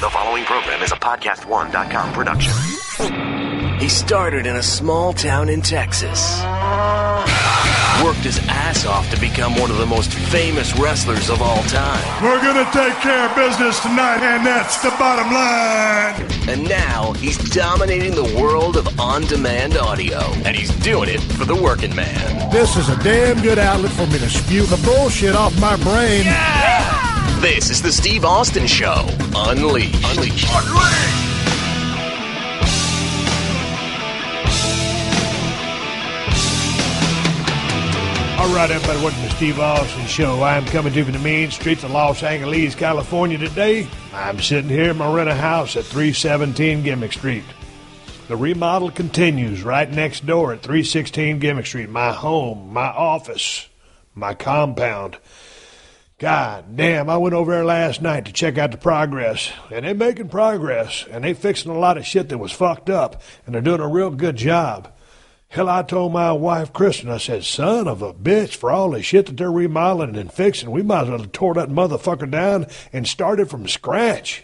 The following program is a podcast1.com production. He started in a small town in Texas. Worked his ass off to become one of the most famous wrestlers of all time. We're gonna take care of business tonight, and that's the bottom line. And now he's dominating the world of on-demand audio. And he's doing it for the working man. This is a damn good outlet for me to spew the bullshit off my brain. Yeah! This is the Steve Austin Show. Unleashed. All right, everybody, welcome to the Steve Austin Show. I'm coming to you from the mean streets of Los Angeles, California today. I'm sitting here in my rental house at 317 Gimmick Street. The remodel continues right next door at 316 Gimmick Street. My home, my office, my compound. God damn, I went over there last night to check out the progress, and they're making progress, and they fixing a lot of shit that was fucked up, and they're doing a real good job. Hell, I told my wife, Kristen, I said, son of a bitch, for all the shit that they're remodeling and fixing, we might as well have tore that motherfucker down and started from scratch.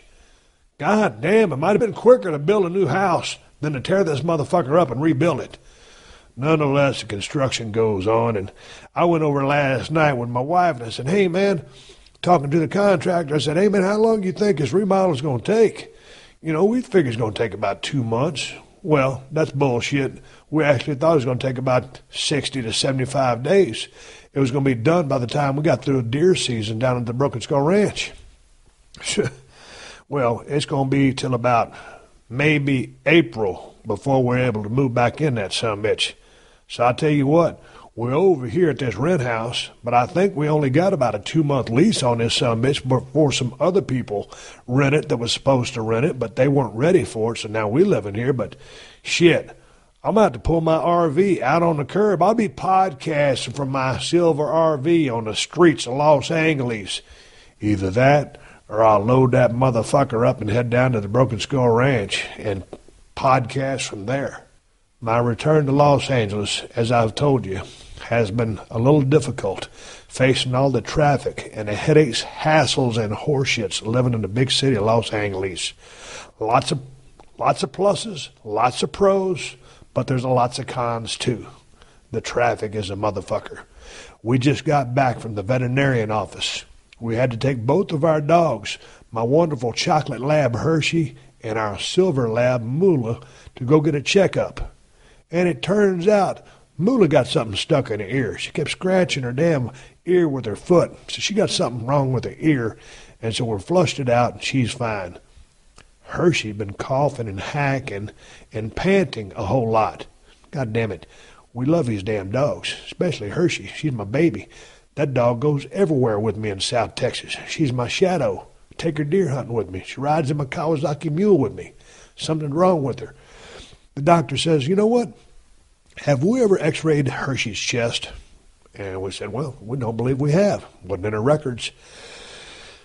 God damn, it might have been quicker to build a new house than to tear this motherfucker up and rebuild it. Nonetheless, the construction goes on, and I went over last night with my wife, and I said, hey, man, talking to the contractor, I said, hey, man, how long do you think this remodel is going to take? You know, we figured it's going to take about 2 months. Well, that's bullshit. We actually thought it was going to take about 60 to 75 days. It was going to be done by the time we got through deer season down at the Broken Skull Ranch. Well, it's going to be till about maybe April before we're able to move back in that sumbitch. So I tell you what, we're over here at this rent house, but I think we only got about a 2-month lease on this sumbitch before some other people rent it that was supposed to rent it, but they weren't ready for it, so now we live in here. But shit, I'm about to pull my RV out on the curb. I'll be podcasting from my silver RV on the streets of Los Angeles. Either that, or I'll load that motherfucker up and head down to the Broken Skull Ranch and podcast from there. My return to Los Angeles, as I've told you, has been a little difficult, facing all the traffic and the headaches, hassles, and horseshits living in the big city of Los Angeles. Lots of pluses, lots of pros, but there's lots of cons too. The traffic is a motherfucker. We just got back from the veterinarian office. We had to take both of our dogs, my wonderful chocolate lab Hershey and our silver lab Moolah, to go get a checkup. And it turns out Moolah got something stuck in her ear. She kept scratching her damn ear with her foot. So she got something wrong with her ear. And so we flushed it out, and she's fine. Hershey's been coughing and hacking and panting a whole lot. God damn it. We love these damn dogs, especially Hershey. She's my baby. That dog goes everywhere with me in South Texas. She's my shadow. Take her deer hunting with me. She rides in my Kawasaki mule with me. Something's wrong with her. The doctor says, you know what? Have we ever x-rayed Hershey's chest? And we said, well, we don't believe we have. Wasn't in her records.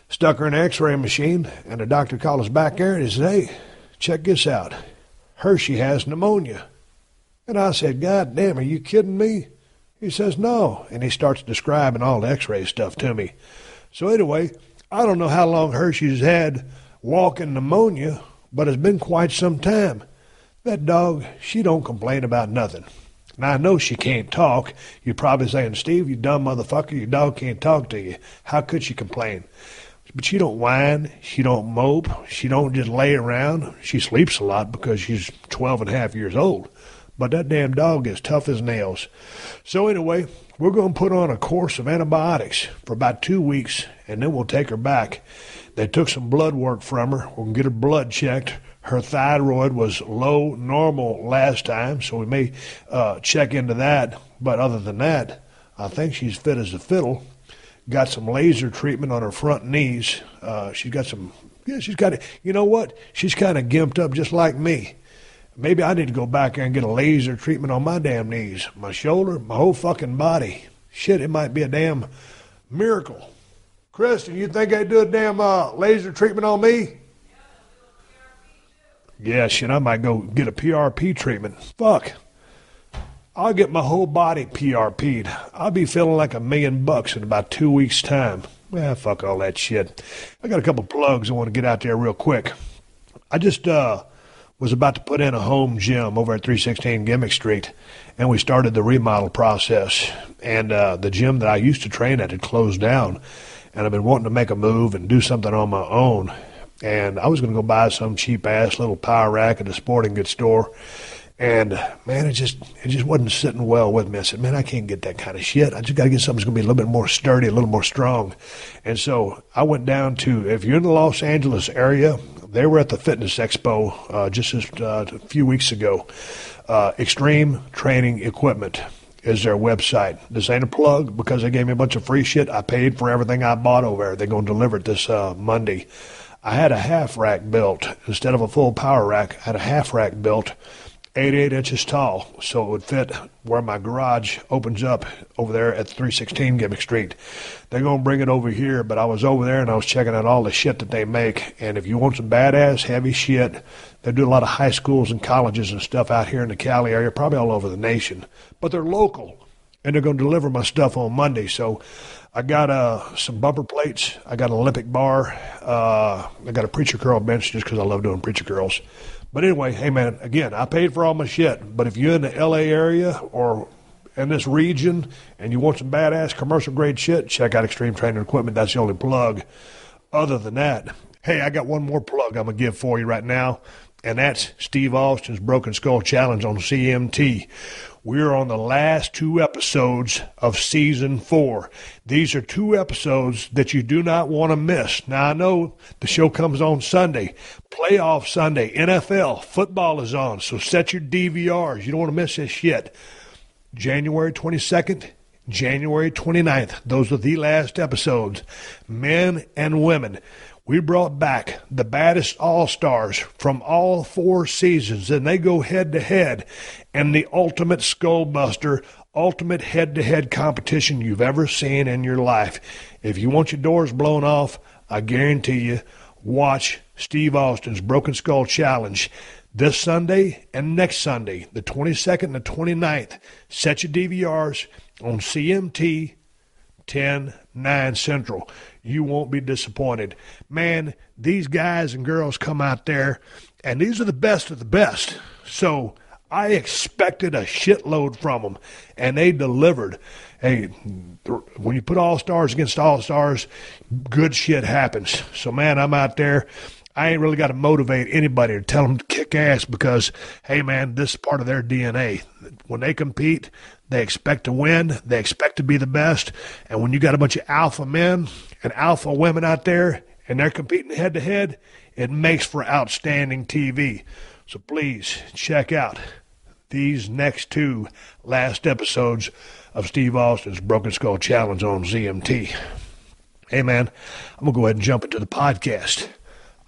Stuck her in an x-ray machine, and the doctor called us back there and he said, hey, check this out. Hershey has pneumonia. And I said, God damn, are you kidding me? He says, no. And he starts describing all the x-ray stuff to me. So anyway, I don't know how long Hershey's had walking pneumonia, but it's been quite some time. That dog, she don't complain about nothing. Now, I know she can't talk. You're probably saying, Steve, you dumb motherfucker, your dog can't talk to you. How could she complain? But she don't whine. She don't mope. She don't just lay around. She sleeps a lot because she's 12 and a half years old. But that damn dog is tough as nails. So anyway, we're going to put on a course of antibiotics for about 2 weeks, and then we'll take her back. They took some blood work from her. We're going to get her blood checked. Her thyroid was low normal last time, so we may check into that. But other than that, I think she's fit as a fiddle. Got some laser treatment on her front knees. She's got some, you know what? She's kind of gimped up just like me. Maybe I need to go back there and get a laser treatment on my damn knees, my shoulder, my whole fucking body. Shit, it might be a damn miracle. Kristen, you think they'd do a damn laser treatment on me? Yeah, shit, I might go get a PRP treatment. Fuck. I'll get my whole body PRP'd. I'll be feeling like $1 million in about 2 weeks' time. Well, fuck all that shit. I got a couple plugs I want to get out there real quick. I just was about to put in a home gym over at 316 Gimmick Street, and we started the remodel process. And the gym that I used to train at had closed down, and I've been wanting to make a move and do something on my own. And I was going to go buy some cheap-ass little power rack at a sporting goods store. And, man, it just wasn't sitting well with me. I said, man, I can't get that kind of shit. I just got to get something that's going to be a little bit more sturdy, a little more strong. And so I went down to, if you're in the Los Angeles area, they were at the Fitness Expo just a few weeks ago. Extreme Training Equipment is their website. This ain't a plug because they gave me a bunch of free shit. I paid for everything I bought over there. They're going to deliver it this Monday. I had a half rack built. Instead of a full power rack, I had a half rack built, 88 inches tall, so it would fit where my garage opens up over there at 316 Gimmick Street. They're going to bring it over here, but I was over there and I was checking out all the shit that they make. And if you want some badass, heavy shit, they do a lot of high schools and colleges and stuff out here in the Cali area, probably all over the nation. But they're local, and they're going to deliver my stuff on Monday. So I got some bumper plates. I got an Olympic bar. I got a preacher curl bench just because I love doing preacher curls. But anyway, hey, man, again, I paid for all my shit. But if you're in the L.A. area or in this region and you want some badass commercial-grade shit, check out Extreme Training Equipment. That's the only plug. Other than that, hey, I got one more plug I'm going to give for you right now, and that's Steve Austin's Broken Skull Challenge on CMT. We're on the last 2 episodes of Season 4. These are 2 episodes that you do not want to miss. Now, I know the show comes on Sunday. Playoff Sunday. NFL. Football is on. So set your DVRs. You don't want to miss this shit. January 22nd, January 29th. Those are the last episodes. Men and women. We brought back the baddest all-stars from all 4 seasons, and they go head-to-head in the ultimate skullbuster, ultimate head-to-head competition you've ever seen in your life. If you want your doors blown off, I guarantee you, watch Steve Austin's Broken Skull Challenge this Sunday and next Sunday, the 22nd and the 29th. Set your DVRs on CMT 10/9 Central. You won't be disappointed. Man, these guys and girls come out there, and these are the best of the best. So I expected a shitload from them, and they delivered. Hey, when you put all-stars against all-stars, good shit happens. So, man, I'm out there. I ain't really got to motivate anybody to tell them to kick ass because, hey, man, this is part of their DNA. When they compete, they expect to win. They expect to be the best. And when you got a bunch of alpha men and alpha women out there and they're competing head-to-head, it makes for outstanding TV. So please check out these next 2 last episodes of Steve Austin's Broken Skull Challenge on ZMT. Hey, man, I'm going to go ahead and jump into the podcast.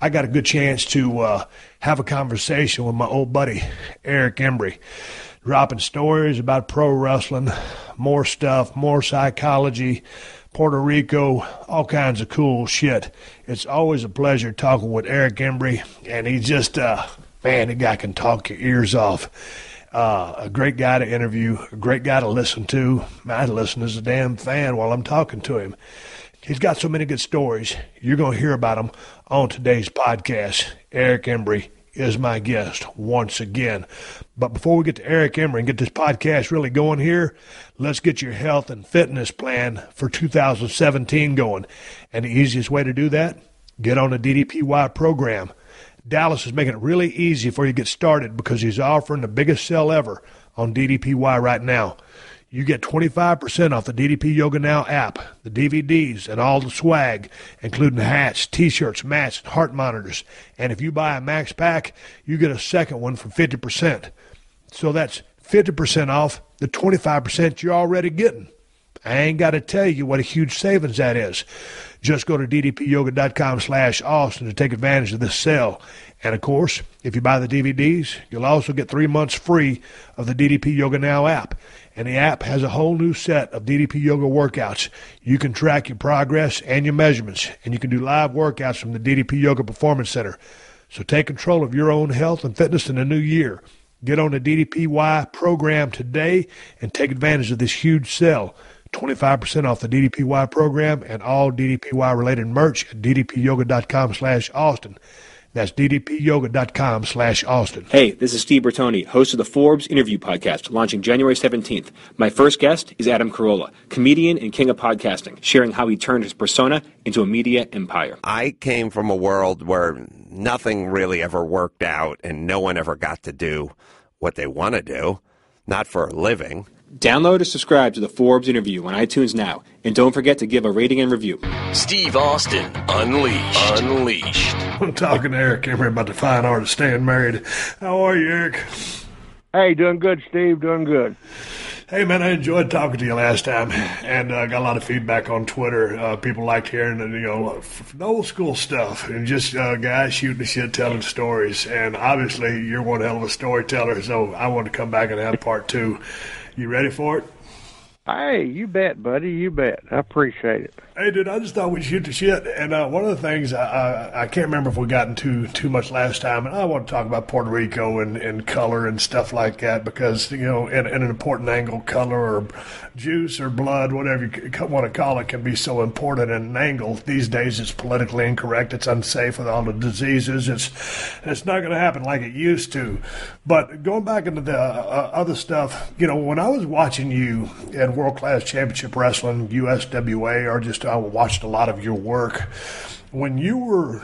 I got a good chance to have a conversation with my old buddy, Eric Embry, dropping stories about pro wrestling, more stuff, more psychology, Puerto Rico, all kinds of cool shit. It's always a pleasure talking with Eric Embry, and he's just, man, the guy can talk your ears off. A great guy to interview, a great guy to listen to. I listen as a damn fan while I'm talking to him. He's got so many good stories. You're going to hear about them on today's podcast. Eric Embry is my guest once again. But before we get to Eric Embry and get this podcast really going here, let's get your health and fitness plan for 2017 going. And the easiest way to do that, get on the DDPY program. Dallas is making it really easy for you to get started because he's offering the biggest sale ever on DDPY right now. You get 25% off the DDP Yoga Now app, the DVDs, and all the swag, including hats, T-shirts, mats, and heart monitors. And if you buy a max pack, you get a second one for 50%. So that's 50% off the 25% you're already getting. I ain't got to tell you what a huge savings that is. Just go to ddpyoga.com/Austin to take advantage of this sale. And, of course, if you buy the DVDs, you'll also get 3 months free of the DDP Yoga Now app. And the app has a whole new set of DDP Yoga workouts. You can track your progress and your measurements, and you can do live workouts from the DDP Yoga Performance Center. So take control of your own health and fitness in the new year. Get on the DDPY program today and take advantage of this huge sale. 25% off the DDPY program and all DDPY-related merch at ddpyoga.com/Austin. That's ddpyoga.com/Austin. Hey, this is Steve Bertoni, host of the Forbes Interview Podcast, launching January 17th. My first guest is Adam Carolla, comedian and king of podcasting, sharing how he turned his persona into a media empire. I came from a world where nothing really ever worked out and no one ever got to do what they want to do, not for a living. Download or subscribe to the Forbes Interview on iTunes now, and don't forget to give a rating and review. Steve Austin, Unleashed. I'm talking to Eric Embry about the fine art of staying married. How are you, Eric? Hey, doing good, Steve, doing good. Hey, man, I enjoyed talking to you last time, and got a lot of feedback on Twitter. People liked hearing, the old school stuff, and just guys shooting the shit, telling stories. And obviously, you're one hell of a storyteller, so I want to come back and have part two. You ready for it? Hey, you bet, buddy, you bet. I appreciate it. Hey, dude, I just thought we'd shoot the shit. And one of the things, I can't remember if we got into too much last time, and I want to talk about Puerto Rico and color and stuff like that because, in an important angle, color or juice or blood, whatever you want to call it, can be so important in an angle. These days it's politically incorrect. It's unsafe with all the diseases. It's not going to happen like it used to. But going back into the other stuff, when I was watching you in World Class Championship Wrestling, USWA, or just I watched a lot of your work. When you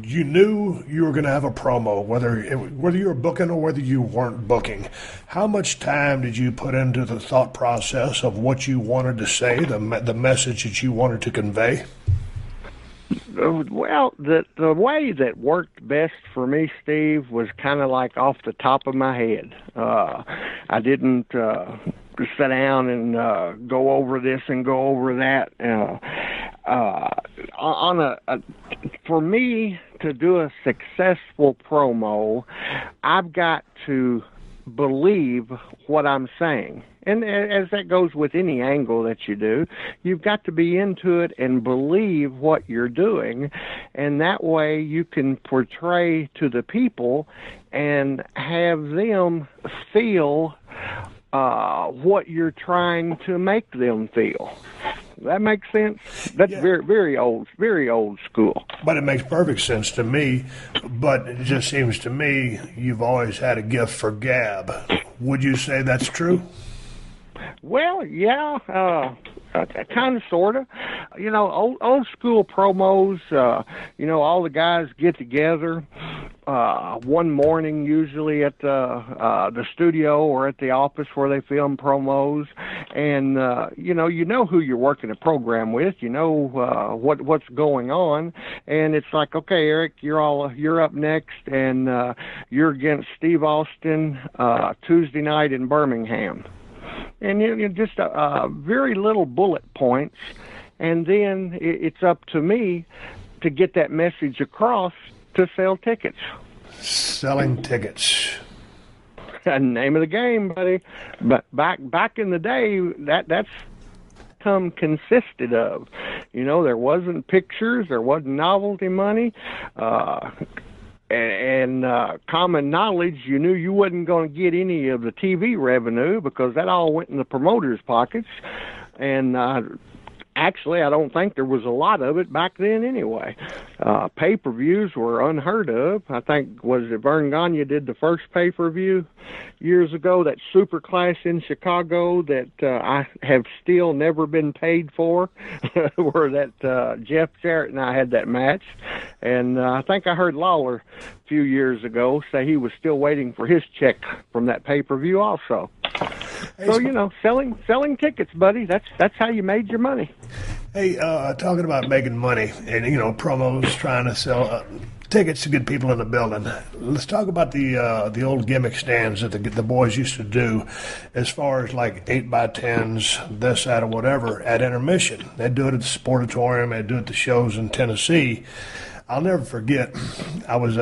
knew you were going to have a promo, whether you were booking or whether you weren't booking, how much time did you put into the thought process of what you wanted to say, the message that you wanted to convey? Well, the way that worked best for me, Steve, was kind of like off the top of my head. I didn't sit down and go over this and go over that. For me to do a successful promo, I've got to believe what I'm saying. And as that goes with any angle that you do, you've got to be into it and believe what you're doing. And that way you can portray to the people and have them feel what you're trying to make them feel. That makes sense? That's very, very old school. But it makes perfect sense to me. But it just seems to me you've always had a gift for gab. Would you say that's true? Well, yeah, kind of, sort of. Old school promos, all the guys get together one morning, usually at the studio or at the office where they film promos, and you know who you're working a program with, what's going on, and it's like, okay, Eric, you're up next, and you're against Steve Austin Tuesday night in Birmingham. And just very little bullet points, and then it's up to me to get that message across to sell tickets. Selling tickets. Name of the game, buddy. But back in the day, that's consisted of. There wasn't pictures, there wasn't novelty money. And common knowledge, you knew you wasn't going to get any of the TV revenue because that all went in the promoters' pockets. And actually, I don't think there was a lot of it back then anyway. Pay-per-views were unheard of. I think, was it Vern Gagne did the first pay-per-view years ago, that Super Class in Chicago that I have still never been paid for, where that Jeff Jarrett and I had that match. And I think I heard Lawler a few years ago say he was still waiting for his check from that pay-per-view also. So, selling tickets, buddy, that's how you made your money. Hey, talking about making money and, promos, trying to sell tickets to get people in the building. Let's talk about the old gimmick stands that the boys used to do as far as like 8x10s, this, that, or whatever at intermission. They'd do it at the Sportatorium. They'd do it at the shows in Tennessee. I'll never forget, I was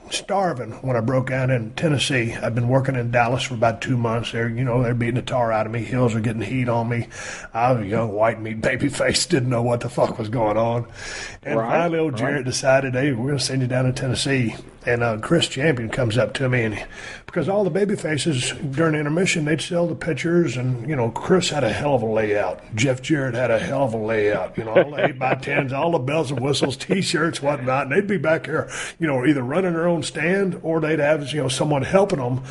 starving when I broke out in Tennessee. I'd been working in Dallas for about 2 months. They're beating the tar out of me. Hills are getting heat on me. I was a young white meat baby face, didn't know what the fuck was going on. And finally old Jarrett decided, hey, we're going to send you down to Tennessee. and Chris Champion comes up to me, and because all the baby faces during intermission, they'd sell the pictures, and, Chris had a hell of a layout. Jeff Jarrett had a hell of a layout, all the 8x10s, all the bells and whistles, T-shirts, whatnot, and they'd be back here, either running their own stand or they'd have, someone helping them.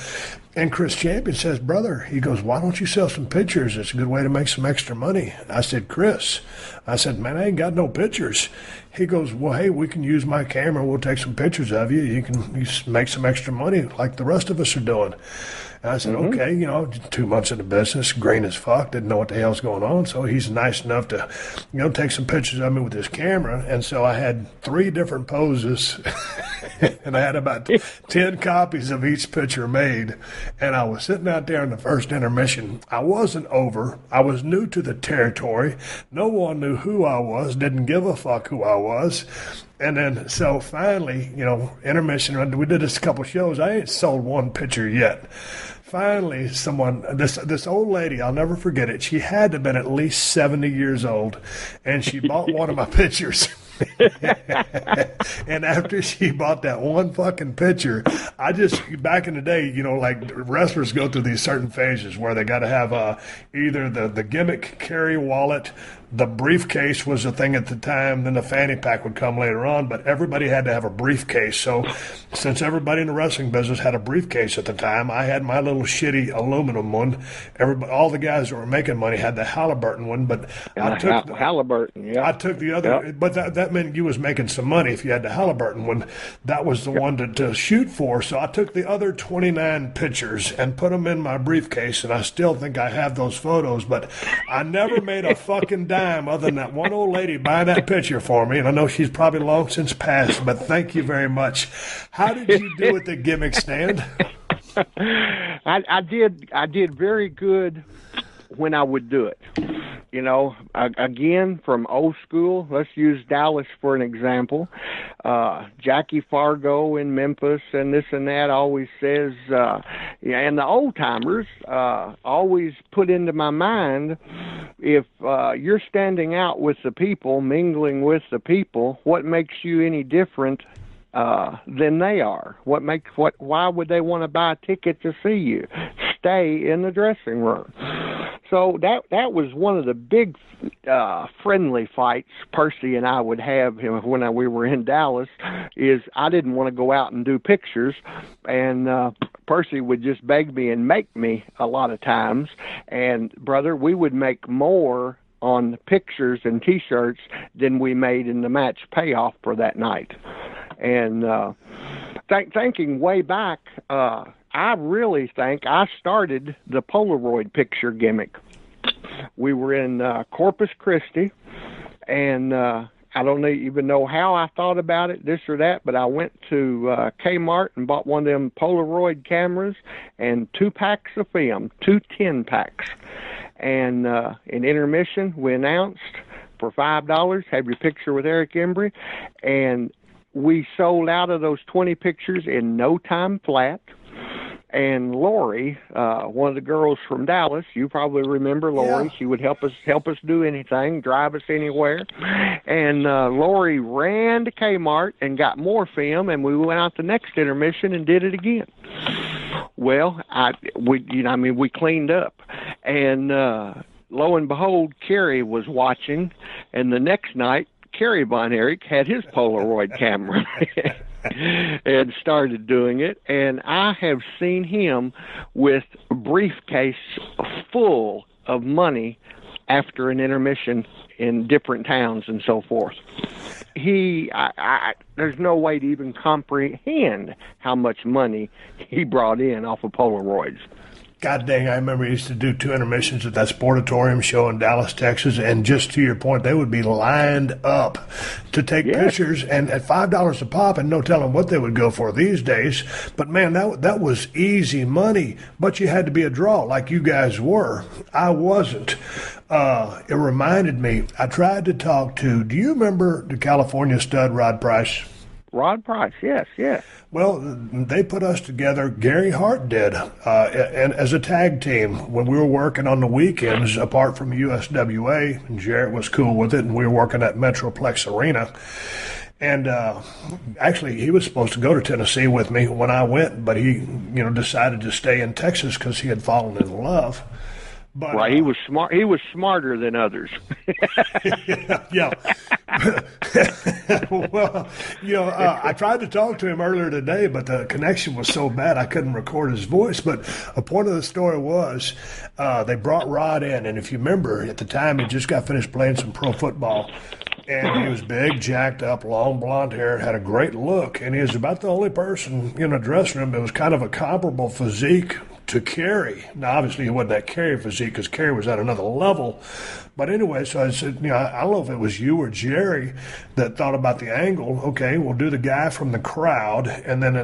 And Chris Champion says, brother, he goes, why don't you sell some pictures? It's a good way to make some extra money. I said, Chris, man, I ain't got no pictures. He goes, well, hey, we can use my camera. We'll take some pictures of you. You can make some extra money like the rest of us are doing. And I said, okay, 2 months in the business, green as fuck, didn't know what the hell's going on. So he's nice enough to, take some pictures of me with his camera. And so I had 3 different poses, and I had about 10 copies of each picture made. And I was sitting out there in the first intermission. I wasn't over. I was new to the territory. No one knew who I was, didn't give a fuck who I was. And then, so finally, intermission, we did this a couple shows. I ain't sold one picture yet. Finally, this old lady, I'll never forget it. She had to have been at least 70 years old, and she bought one of my pictures. And after she bought that one fucking picture, back in the day, like wrestlers go through these certain phases where they got to have either the gimmick carry wallet, the briefcase was a thing at the time, then the fanny pack would come later on, but everybody had to have a briefcase. So since everybody in the wrestling business had a briefcase at the time, I had my little shitty aluminum one. All the guys that were making money had the Halliburton one, but I took Halliburton, yeah. I took the other, but that meant you was making some money if you had the Halliburton one. That was the one to shoot for. So I took the other 29 pictures and put them in my briefcase, and I still think I have those photos, but I never made a fucking dime other than that one old lady buying that picture for me, and I know she's probably long since passed, but thank you very much. How did you do with the gimmick stand? I did very good when I would do it. Again, from old school, let's use Dallas for an example. Jackie Fargo in Memphis and this and that always says, and the old-timers always put into my mind, if you're standing out with the people, mingling with the people, what makes you any different than they are? Why would they want to buy a ticket to see you? Stay in the dressing room. So that was one of the big friendly fights Percy and I would have when we were in Dallas, is I didn't want to go out and do pictures, and Percy would just beg me and make me a lot of times. And, brother, we would make more on pictures and T-shirts than we made in the match payoff for that night. And thinking way back, I really think I started the Polaroid picture gimmick. We were in Corpus Christi, and I don't even know how I thought about it, this or that, but I went to Kmart and bought one of them Polaroid cameras and 2 packs of film, 2 10-packs. And in intermission, we announced for $5, have your picture with Eric Embry, and we sold out of those 20 pictures in no time flat. And Lori, one of the girls from Dallas, you probably remember Lori. Yeah. She would help us do anything, drive us anywhere. And Lori ran to Kmart and got more film, and we went out the next intermission and did it again. Well, we cleaned up, and lo and behold, Kerry was watching, and the next night, Kerry Von Erich had his Polaroid camera. And started doing it, and I have seen him with a briefcase full of money after an intermission in different towns and so forth. There's no way to even comprehend how much money he brought in off of Polaroids. God dang, I remember I used to do 2 intermissions at that Sportatorium show in Dallas, Texas, and just to your point, they would be lined up to take pictures, and at $5 a pop, and no telling what they would go for these days. But man, that was easy money, but you had to be a draw like you guys were. I wasn't. It reminded me, I tried to talk to, do you remember the California stud Rod Price? Rod Price, yes. Well, they put us together, Gary Hart did, and as a tag team when we were working on the weekends apart from USWA, and Jarrett was cool with it, and we were working at Metroplex Arena. And actually, he was supposed to go to Tennessee with me when I went, but he, decided to stay in Texas because he had fallen in love. But, right, he was smart. He was smarter than others. yeah. Well, I tried to talk to him earlier today, but the connection was so bad I couldn't record his voice. But a point of the story was they brought Rod in, and if you remember, at the time he just got finished playing some pro football. And he was big, jacked up, long blonde hair, had a great look, and he was about the only person in the dressing room that was kind of a comparable physique to Kerry. Now, obviously, he wasn't that Kerry physique because Kerry was at another level. But anyway, so I said, I don't know if it was you or Jerry that thought about the angle. Okay, we'll do the guy from the crowd, and then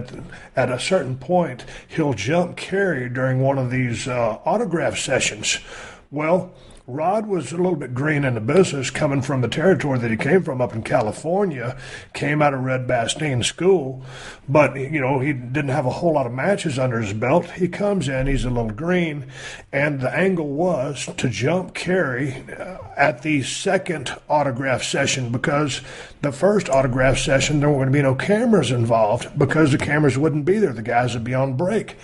at a certain point, he'll jump Kerry during one of these autograph sessions. Well, Rod was a little bit green in the business, coming from the territory that he came from up in California, came out of Red Bastien School, but, he didn't have a whole lot of matches under his belt. He comes in, he's a little green, and the angle was to jump Kerry at the second autograph session because the first autograph session, there weren't going to be no cameras involved because the cameras wouldn't be there. The guys would be on break.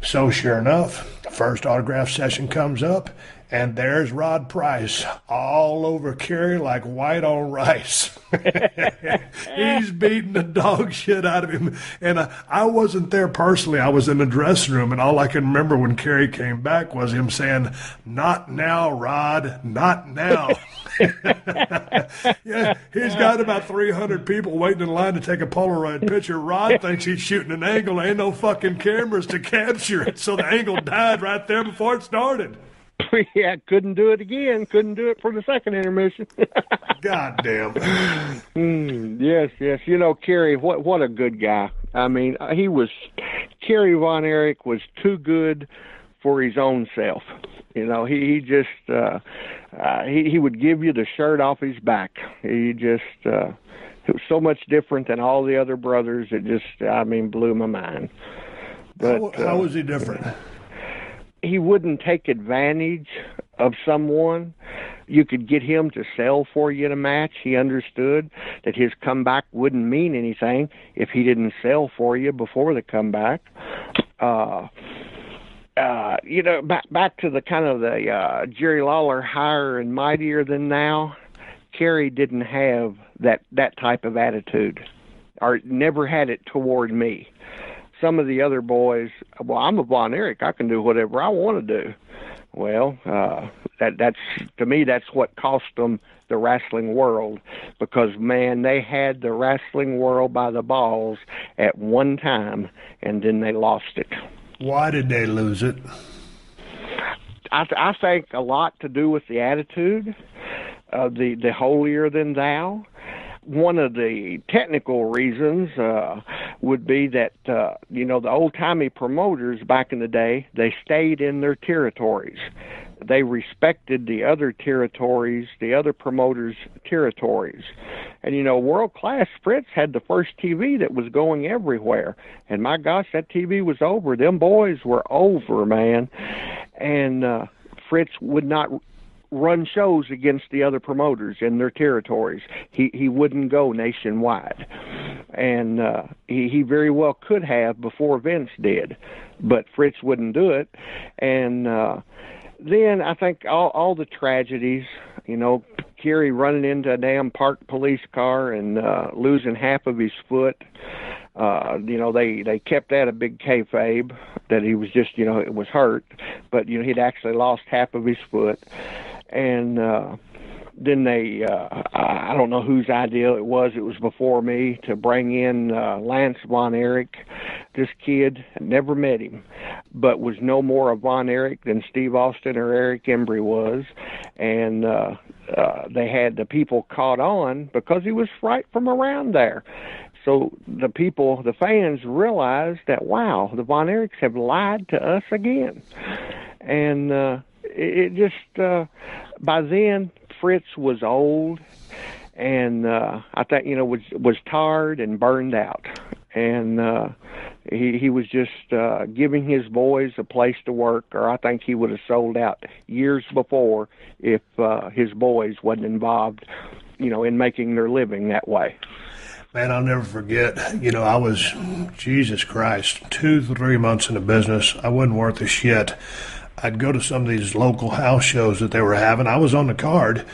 So sure enough, the first autograph session comes up, and there's Rod Price all over Kerry like white on rice. He's beating the dog shit out of him. And I wasn't there personally. I was in the dressing room, and all I can remember when Kerry came back was him saying, "Not now, Rod, not now." Yeah, he's got about 300 people waiting in line to take a Polaroid picture. Rod thinks he's shooting an angle. Ain't no fucking cameras to capture it. So the angle died right there before it started. Yeah, couldn't do it again. Couldn't do it for the second intermission. God damn. Yes. Kerry, what a good guy. I mean, Kerry Von Erich was too good for his own self. He just, he would give you the shirt off his back. He just, it was so much different than all the other brothers. It just, blew my mind. But how was he different? He wouldn't take advantage of someone. You could get him to sell for you in a match. He understood that his comeback wouldn't mean anything if he didn't sell for you before the comeback. Back to the kind of the Jerry Lawler higher and mightier than now, Kerry didn't have that type of attitude, or never had it toward me. Some of the other boys, well, I'm a Von Erich. I can do whatever I want to do. Well, that's to me, that's what cost them the wrestling world, because, man, they had the wrestling world by the balls at one time, and then they lost it. Why did they lose it? I think a lot to do with the attitude, the holier than thou. One of the technical reasons would be that, the old-timey promoters back in the day, they stayed in their territories. They respected the other territories, the other promoters' territories. And, world-class Fritz had the first TV that was going everywhere. And, my gosh, that TV was over. Them boys were over, man. And Fritz would not run shows against the other promoters in their territories. He wouldn't go nationwide. And he very well could have before Vince did, but Fritz wouldn't do it. And then I think all the tragedies, Kerry running into a damn parked police car and losing half of his foot. They kept that a big kayfabe that he was just, it was hurt, but, he'd actually lost half of his foot. And then they, I don't know whose idea it was before me, to bring in Lance Von Erich. This kid, never met him, but was no more a Von Erich than Steve Austin or Eric Embry was. And they had the people caught on because he was right from around there. So the fans realized that, wow, the Von Erichs have lied to us again. And it just, by then, Fritz was old, and I think, was tired and burned out. And he was just giving his boys a place to work, or I think he would have sold out years before if his boys wasn't involved, in making their living that way. Man, I'll never forget. You know, I was, Jesus Christ, 2-3 months in the business. I wasn't worth a shit. I'd go to some of these local house shows that they were having. I was on the card,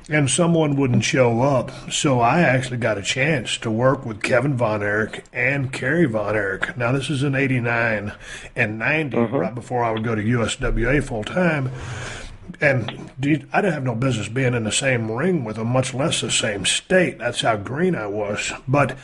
and someone wouldn't show up. So I actually got a chance to work with Kevin Von Erich and Kerry Von Erich. Now, this is in 89 and 90, right before I would go to USWA full time. And I didn't have no business being in the same ring with them, much less the same state. That's how green I was. But,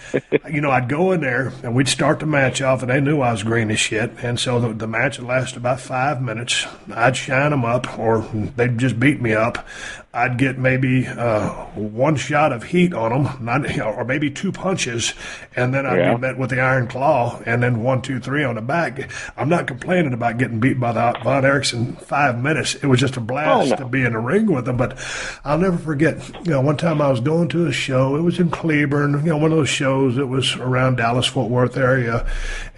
you know, I'd go in there, and we'd start the match off, and they knew I was green as shit. And so the match would last about 5 minutes. I'd shine them up, or they'd just beat me up. I'd get maybe one shot of heat on them, or maybe 2 punches, and then I'd be met with the iron claw, and then 1, 2, 3 on the back. I'm not complaining about getting beat by the Von Erichs in 5 minutes. It was just a blast to be in the ring with them. But I'll never forget, you know, one time I was going to a show. It was in Cleburne, you know, one of those shows that was around Dallas-Fort Worth area,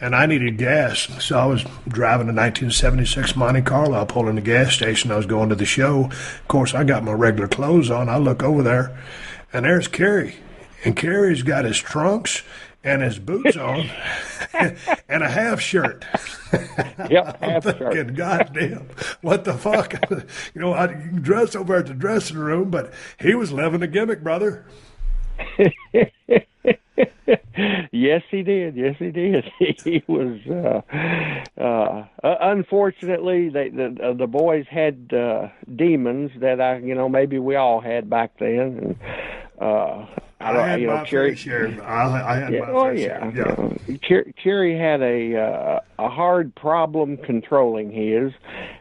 and I needed gas. So I was driving a 1976 Monte Carlo, pulling the gas station. I was going to the show. Of course, I got my regular clothes on. I look over there, and there's Kerry. And Kerry's got his trunks and his boots on and a half shirt. Yep, half shirt. Goddamn, what the fuck? You know, I dress over at the dressing room, but he was living the gimmick, brother. Yes, he did. Yes, he did. He was. Unfortunately, the boys had demons that maybe we all had back then. And I had my fair share. I had my fair share. Yeah. Kerry had a hard problem controlling his,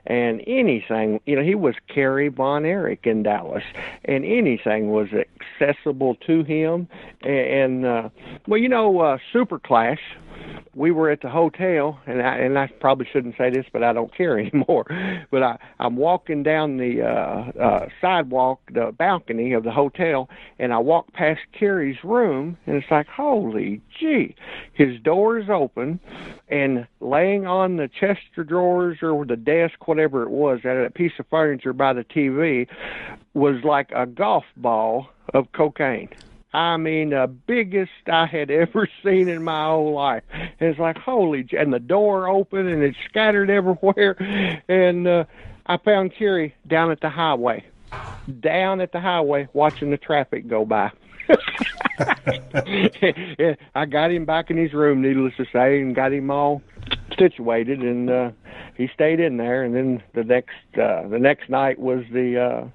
and anything, he was Kerry Von Erich in Dallas, and anything was accessible to him. And Super Clash, we were at the hotel, and I probably shouldn't say this, but I don't care anymore. But I'm walking down the sidewalk, the balcony of the hotel, and I walk past Kerry's room, and it's like, holy gee, his door is open, and laying on the chest of drawers or the desk, whatever it was, that piece of furniture by the TV, was like a golf ball of cocaine. I mean, the biggest I had ever seen in my whole life. And it's like, holy, and the door open, and it's scattered everywhere. And I found Kerry down at the highway, watching the traffic go by. I got him back in his room, needless to say, and got him all situated, and he stayed in there. And then the next night was the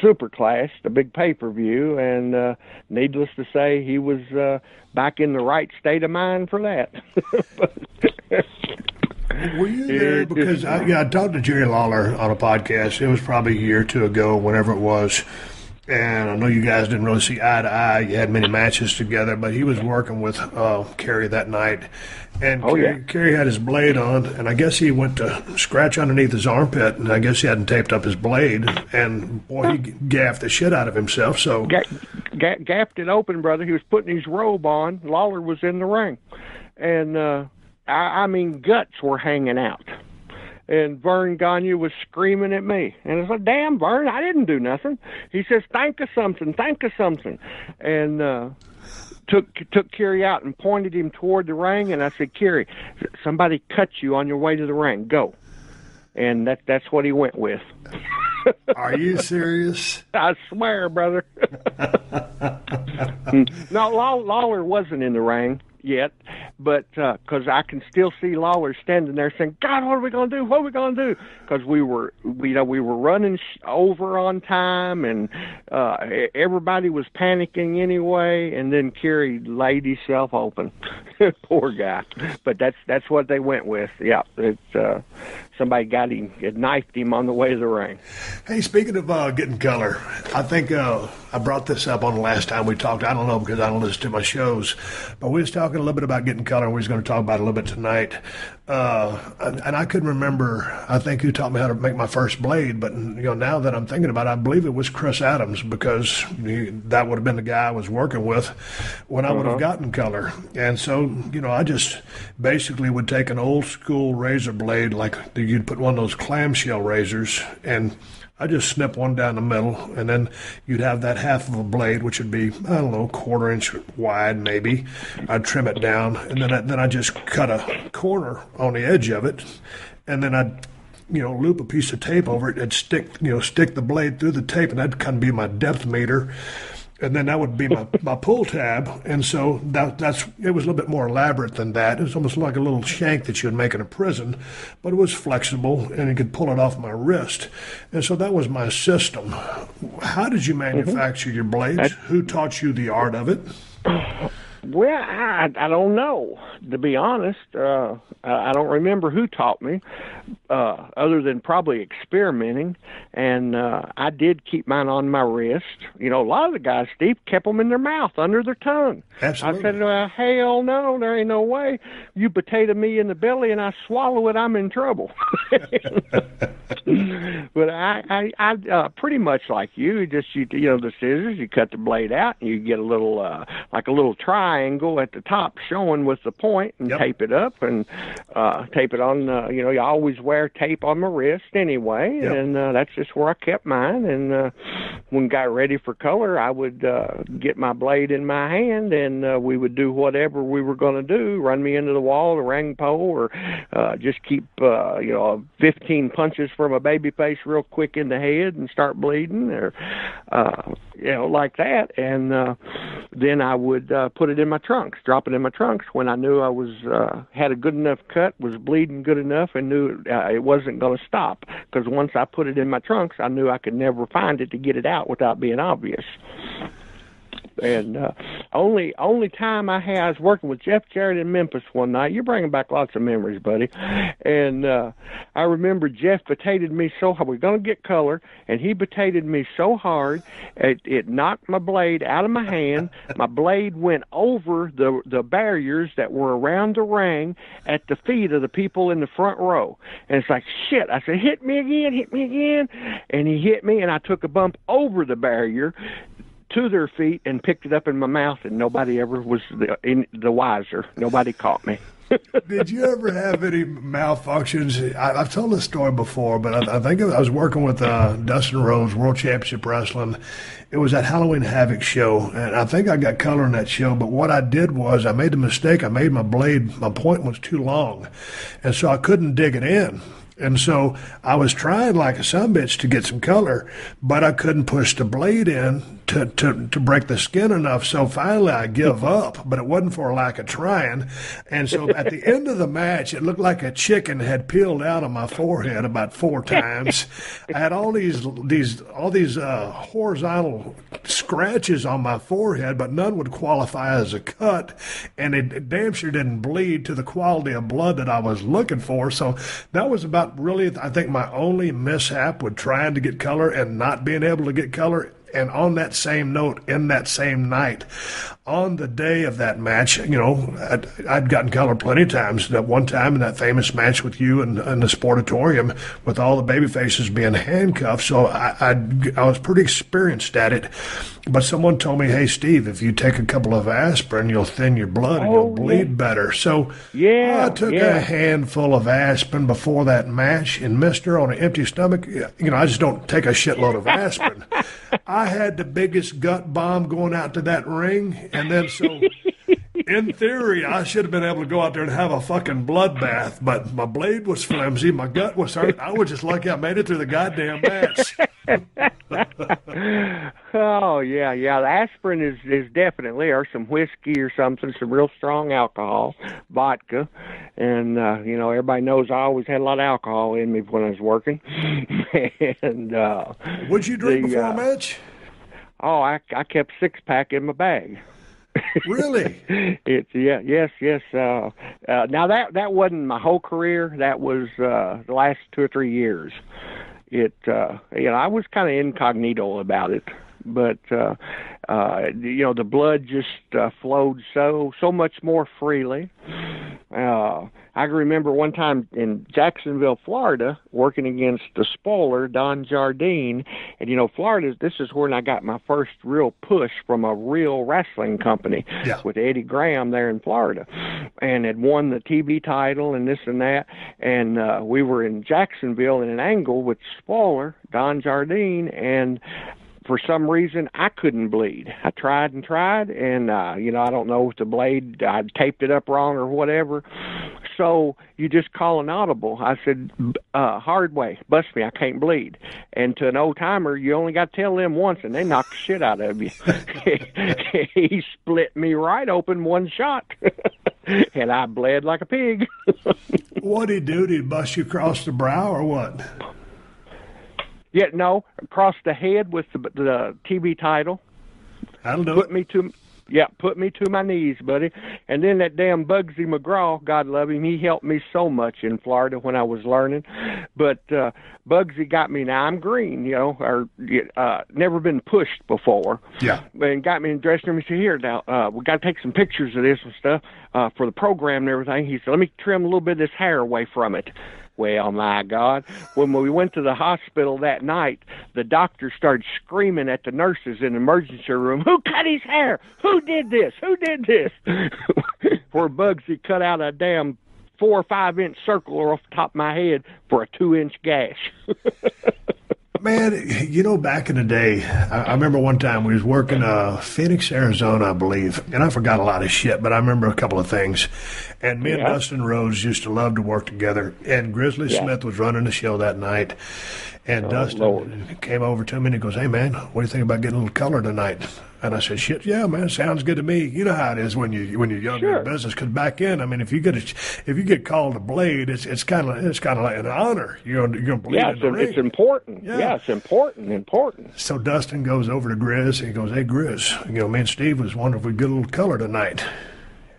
Super Clash, the big pay-per-view, and needless to say, he was back in the right state of mind for that. Were you there? Because I talked to Jerry Lawler on a podcast. It was probably a year or two ago, whenever it was. And I know you guys didn't really see eye to eye. You had many matches together, but he was working with Kerry that night. And Kerry had his blade on, and I guess he went to scratch underneath his armpit, and I guess he hadn't taped up his blade. And, boy, he gaffed the shit out of himself. So gaffed it open, brother. He was putting his robe on. Lawler was in the ring. And, I mean, guts were hanging out. And Vern Gagne was screaming at me. And I said, damn, Vern, I didn't do nothing. He says, think of something. And took Kerry out and pointed him toward the ring. And I said, Kerry, somebody cut you on your way to the ring. Go. And that's what he went with. Are you serious? I swear, brother. No, Lawler wasn't in the ring yet, but because I can still see Lawler standing there saying, God, what are we going to do? What are we going to do? Because we were running over on time, and everybody was panicking anyway, and then Kerry laid himself open. Poor guy. But that's what they went with. Yeah, somebody got him, knifed him on the way to the ring. Hey, speaking of getting color, I think I brought this up on the last time we talked. I don't know because I don't listen to my shows, but we was talking a little bit about getting color, and we was going to talk about it a little bit tonight. And I couldn't remember, I think, who taught me how to make my first blade, but now that I'm thinking about it, I believe it was Chris Adams, because that would have been the guy I was working with when I would have gotten color. And so, I just basically would take an old school razor blade, like you'd put one of those clamshell razors, and I just snip one down the middle, and then you'd have that half of a blade, which would be, I don't know, 1/4 inch wide maybe. I'd trim it down, and then I just cut a corner on the edge of it, and then I'd loop a piece of tape over it and stick the blade through the tape, and that'd kind of be my depth meter. And then that would be my pull tab. And so it was a little bit more elaborate than that. It was almost like a little shank that you would make in a prison, but it was flexible, and you could pull it off my wrist. And so that was my system. How did you manufacture your blades? Who taught you the art of it? Well, I don't know, to be honest. I don't remember who taught me, other than probably experimenting. And I did keep mine on my wrist. A lot of the guys, Steve, kept them in their mouth, under their tongue. Absolutely. I said, hell no, there ain't no way. You potato me in the belly and I swallow it, I'm in trouble. But I pretty much like you, the scissors, you cut the blade out, and you get a little, like a little triangle at the top showing with the point, and tape it up, and tape it on, you always wear tape on my wrist anyway, and that's just where I kept mine. And when got ready for color, I would get my blade in my hand, and we would do whatever we were going to do, run me into the wall, the ring pole, or just keep, 15 punches from a baby face real quick in the head and start bleeding, or, like that. And then I would put it in my trunks, drop it in my trunks when I knew I was had a good enough cut, was bleeding good enough, and knew it wasn't going to stop. Because once I put it in my trunks, I knew I could never find it to get it out without being obvious. And only time I was working with Jeff Jarrett in Memphis one night. You're bringing back lots of memories, buddy. And I remember Jeff potatoed me so hard. We're going to get color, and he potatoed me so hard, it knocked my blade out of my hand. My blade went over the barriers that were around the ring at the feet of the people in the front row. And it's like, shit. I said, hit me again. And he hit me, and I took a bump over the barrier to their feet and picked it up in my mouth, and nobody ever was the wiser. Nobody caught me. Did you ever have any malfunctions? I've told this story before, but I think I was working with Dustin Rhodes, World Championship Wrestling. It was that Halloween Havoc show, and I think I got color in that show, but what I did was I made a mistake. I made my point was too long, and so I couldn't dig it in. And so I was trying like a sumbitch to get some color, but I couldn't push the blade in to break the skin enough. So finally I give up, but it wasn't for a lack of trying. And so at the end of the match, it looked like a chicken had peeled out of my forehead about 4 times. I had all these horizontal scratches on my forehead, but none would qualify as a cut. And it damn sure didn't bleed to the quality of blood that I was looking for. So that was about really, I think, my only mishap with trying to get color and not being able to get color. And on that same note, in that same night, on the day of that match, I'd gotten color plenty of times. That one time in that famous match with you in the Sportatorium, with all the baby faces being handcuffed, so I was pretty experienced at it. But someone told me, hey, Steve, if you take a couple of asprin, you'll thin your blood and you'll bleed better. So I took a handful of aspirin before that match, and Mister, on an empty stomach, I just don't take a shitload of aspirin. I had the biggest gut bomb going out to that ring, and then so in theory, I should have been able to go out there and have a fucking bloodbath, but my blade was flimsy, my gut was hurt. I was just lucky I made it through the goddamn match. Oh, yeah. The aspirin is definitely, or some whiskey or something, some real strong alcohol, vodka. And, everybody knows I always had a lot of alcohol in me when I was working. And what'd you drink before a match? Oh, I kept 6-pack in my bag. Really? Yes. Now that wasn't my whole career. That was the last 2 or 3 years. I was kind of incognito about it, but the blood just flowed so much more freely. I can remember one time in Jacksonville, Florida, working against the spoiler, Don Jardine. And, you know, Florida, this is when I got my first real push from a real wrestling company with Eddie Graham there in Florida. And had won the TV title and this and that. And we were in Jacksonville in an angle with spoiler, Don Jardine, and for some reason, I couldn't bleed. I tried, and, you know, I don't know if the blade, I taped it up wrong or whatever. So you just call an audible. I said, hard way, bust me, I can't bleed. And to an old-timer, you only got to tell them once, and they knock the shit out of you. He split me right open one shot, and I bled like a pig. What'd he do? Did he bust you across the brow or what? Yeah, no, across the head with the TV title. That'll do Put me to my knees, buddy. And then that damn Bugsy McGraw, God love him, he helped me so much in Florida when I was learning. But Bugsy got me, now I'm green, you know, or never been pushed before. Yeah. And got me in the dressing room and said, here, now, we got to take some pictures of this and stuff for the program and everything. He said, let me trim a little bit of this hair away from it. Well, my God, when we went to the hospital that night, the doctor started screaming at the nurses in the emergency room, who cut his hair? Who did this? Who did this? Where Bugsy cut out a damn 4 or 5 inch circle off the top of my head for a 2-inch gash. Man, you know, back in the day, I remember one time we was working Phoenix, Arizona, I believe, and I forgot a lot of shit, but I remember a couple of things. And me and Dustin Rhodes used to love to work together, and Grizzly Smith was running the show that night. And Dustin came over to me and he goes, hey, man, what do you think about getting a little color tonight? And I said, shit, yeah, man, sounds good to me. You know how it is when you're younger in business. Because back then, I mean, if you get called a blade, it's kind of like an honor. You're gonna bleed in the ring. It's important. Yeah, it's important. So Dustin goes over to Grizz and he goes, hey, Grizz, you know, me and Steve was wondering if we'd get a little color tonight.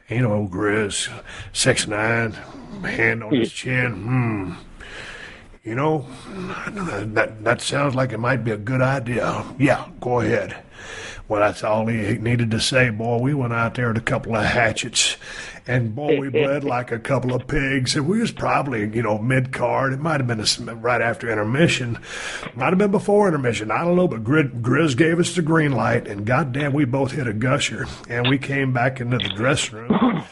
You know, Grizz, 6'9", hand on his chin. You know, that sounds like it might be a good idea. Yeah, go ahead. Well, that's all he needed to say, boy. We went out there with a couple of hatchets, and, boy, we bled like a couple of pigs. And we was probably, you know, mid-card. It might have been right after intermission. Might have been before intermission. I don't know, but Grizz gave us the green light, and goddamn, we both hit a gusher. And we came back into the dressing room.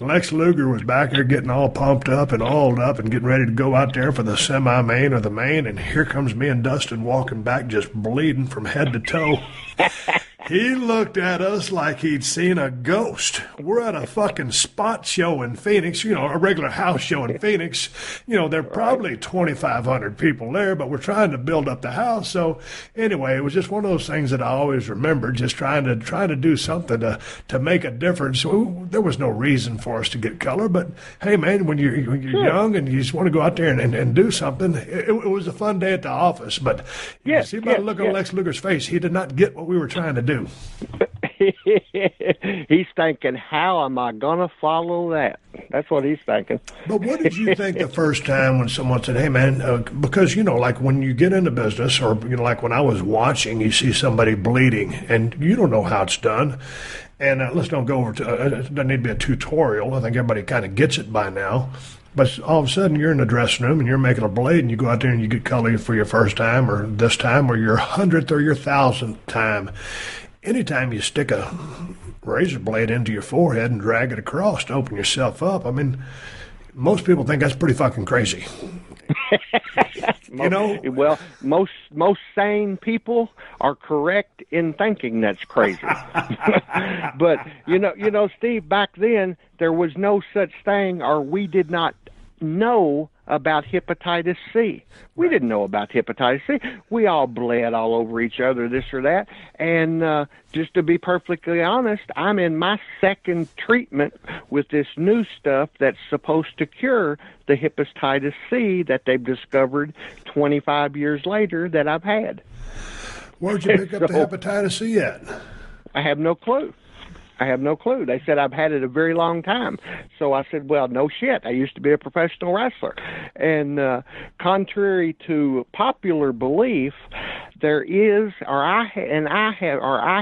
Lex Luger was back there getting all pumped up and oiled up and getting ready to go out there for the semi-main or the main, and here comes me and Dustin walking back just bleeding from head to toe. He looked at us like he'd seen a ghost. We're at a fucking spot show in Phoenix, you know, a regular house show in Phoenix. You know, there are probably 2,500 people there, but we're trying to build up the house. So anyway, it was just one of those things that I always remember, just trying to do something to make a difference. There was no reason for us to get color, but hey, man, when you're young and you just want to go out there and do something, it was a fun day at the office. But you see by the look on Lex Luger's face, he did not get what we were trying to do. He's thinking, how am I going to follow that? That's what he's thinking. But what did you think the first time when someone said, hey, man, because, you know, like when you get into business or, you know, like when I was watching, you see somebody bleeding and you don't know how it's done. And let's don't go over to, it doesn't need to be a tutorial. I think everybody kind of gets it by now. But all of a sudden, you're in the dressing room and you're making a blade, and you go out there and you get color for your first time, or this time, or your 100th or your 1,000th time. Anytime you stick a razor blade into your forehead and drag it across to open yourself up, I mean, most people think that's pretty fucking crazy. You know? Well, most sane people are correct in thinking that's crazy. But you know, Steve, back then there was no such thing, or we did not know about hepatitis C. We didn't know about hepatitis C. We all bled all over each other, this or that. And just to be perfectly honest, I'm in my second treatment with this new stuff that's supposed to cure the hepatitis C that they've discovered 25 years later that I've had. Where'd you pick up the hepatitis C at? I have no clue. They said I've had it a very long time. So I said, well, no shit. I used to be a professional wrestler. And contrary to popular belief, there is, I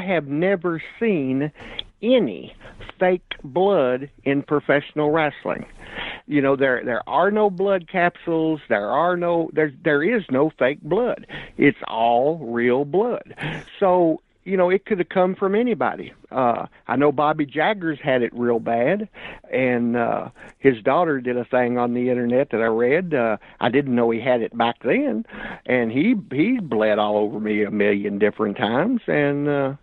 have never seen any fake blood in professional wrestling. You know, there are no blood capsules. There is no fake blood. It's all real blood. So, you know, it could have come from anybody. I know Bobby Jaggers had it real bad, and his daughter did a thing on the internet that I read. I didn't know he had it back then, and he bled all over me a million different times, and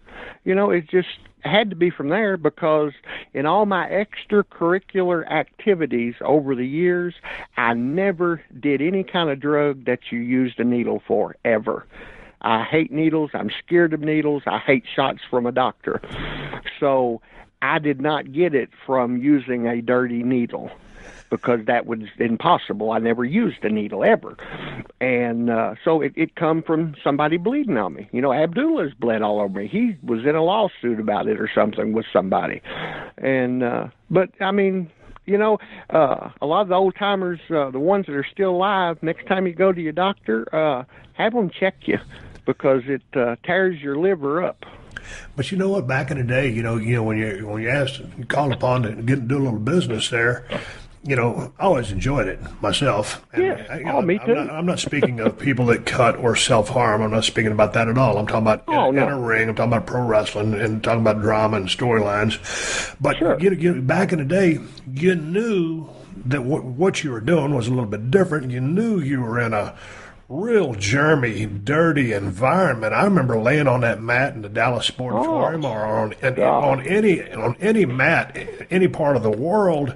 you know, it just had to be from there, because in all my extracurricular activities over the years, I never did any kind of drug that you used a needle for, ever. I hate needles. I'm scared of needles. I hate shots from a doctor. So I did not get it from using a dirty needle, because that was impossible. I never used a needle ever. And so it come from somebody bleeding on me. You know, Abdullah's bled all over me. He was in a lawsuit about it or something with somebody. And but, I mean, you know, a lot of the old-timers, the ones that are still alive, next time you go to your doctor, have them check you, because it tears your liver up. But you know what? Back in the day, you know, when you asked, called upon to do a little business there, you know, I always enjoyed it myself. And, yeah, me too. I'm not speaking of people that cut or self-harm. I'm not speaking about that at all. I'm talking about in a ring. I'm talking about pro wrestling and talking about drama and storylines. But back in the day, you knew that what you were doing was a little bit different. You knew you were in a real germy, dirty environment. I remember laying on that mat in the Dallas Sportatorium or on any mat, any part of the world,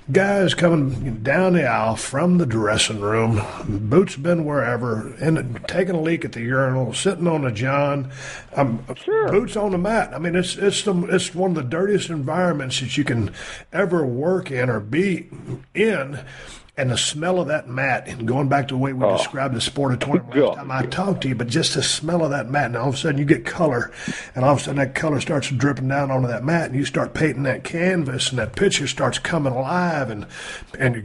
guys coming down the aisle from the dressing room, boots been wherever, and taking a leak at the urinal, sitting on the john, boots on the mat. I mean, it's one of the dirtiest environments that you can ever work in or be in. And the smell of that mat, and going back to the way we described the sportatorium last time I talked to you, but just the smell of that mat, and all of a sudden you get color, and all of a sudden that color starts dripping down onto that mat, and you start painting that canvas, and that picture starts coming alive, and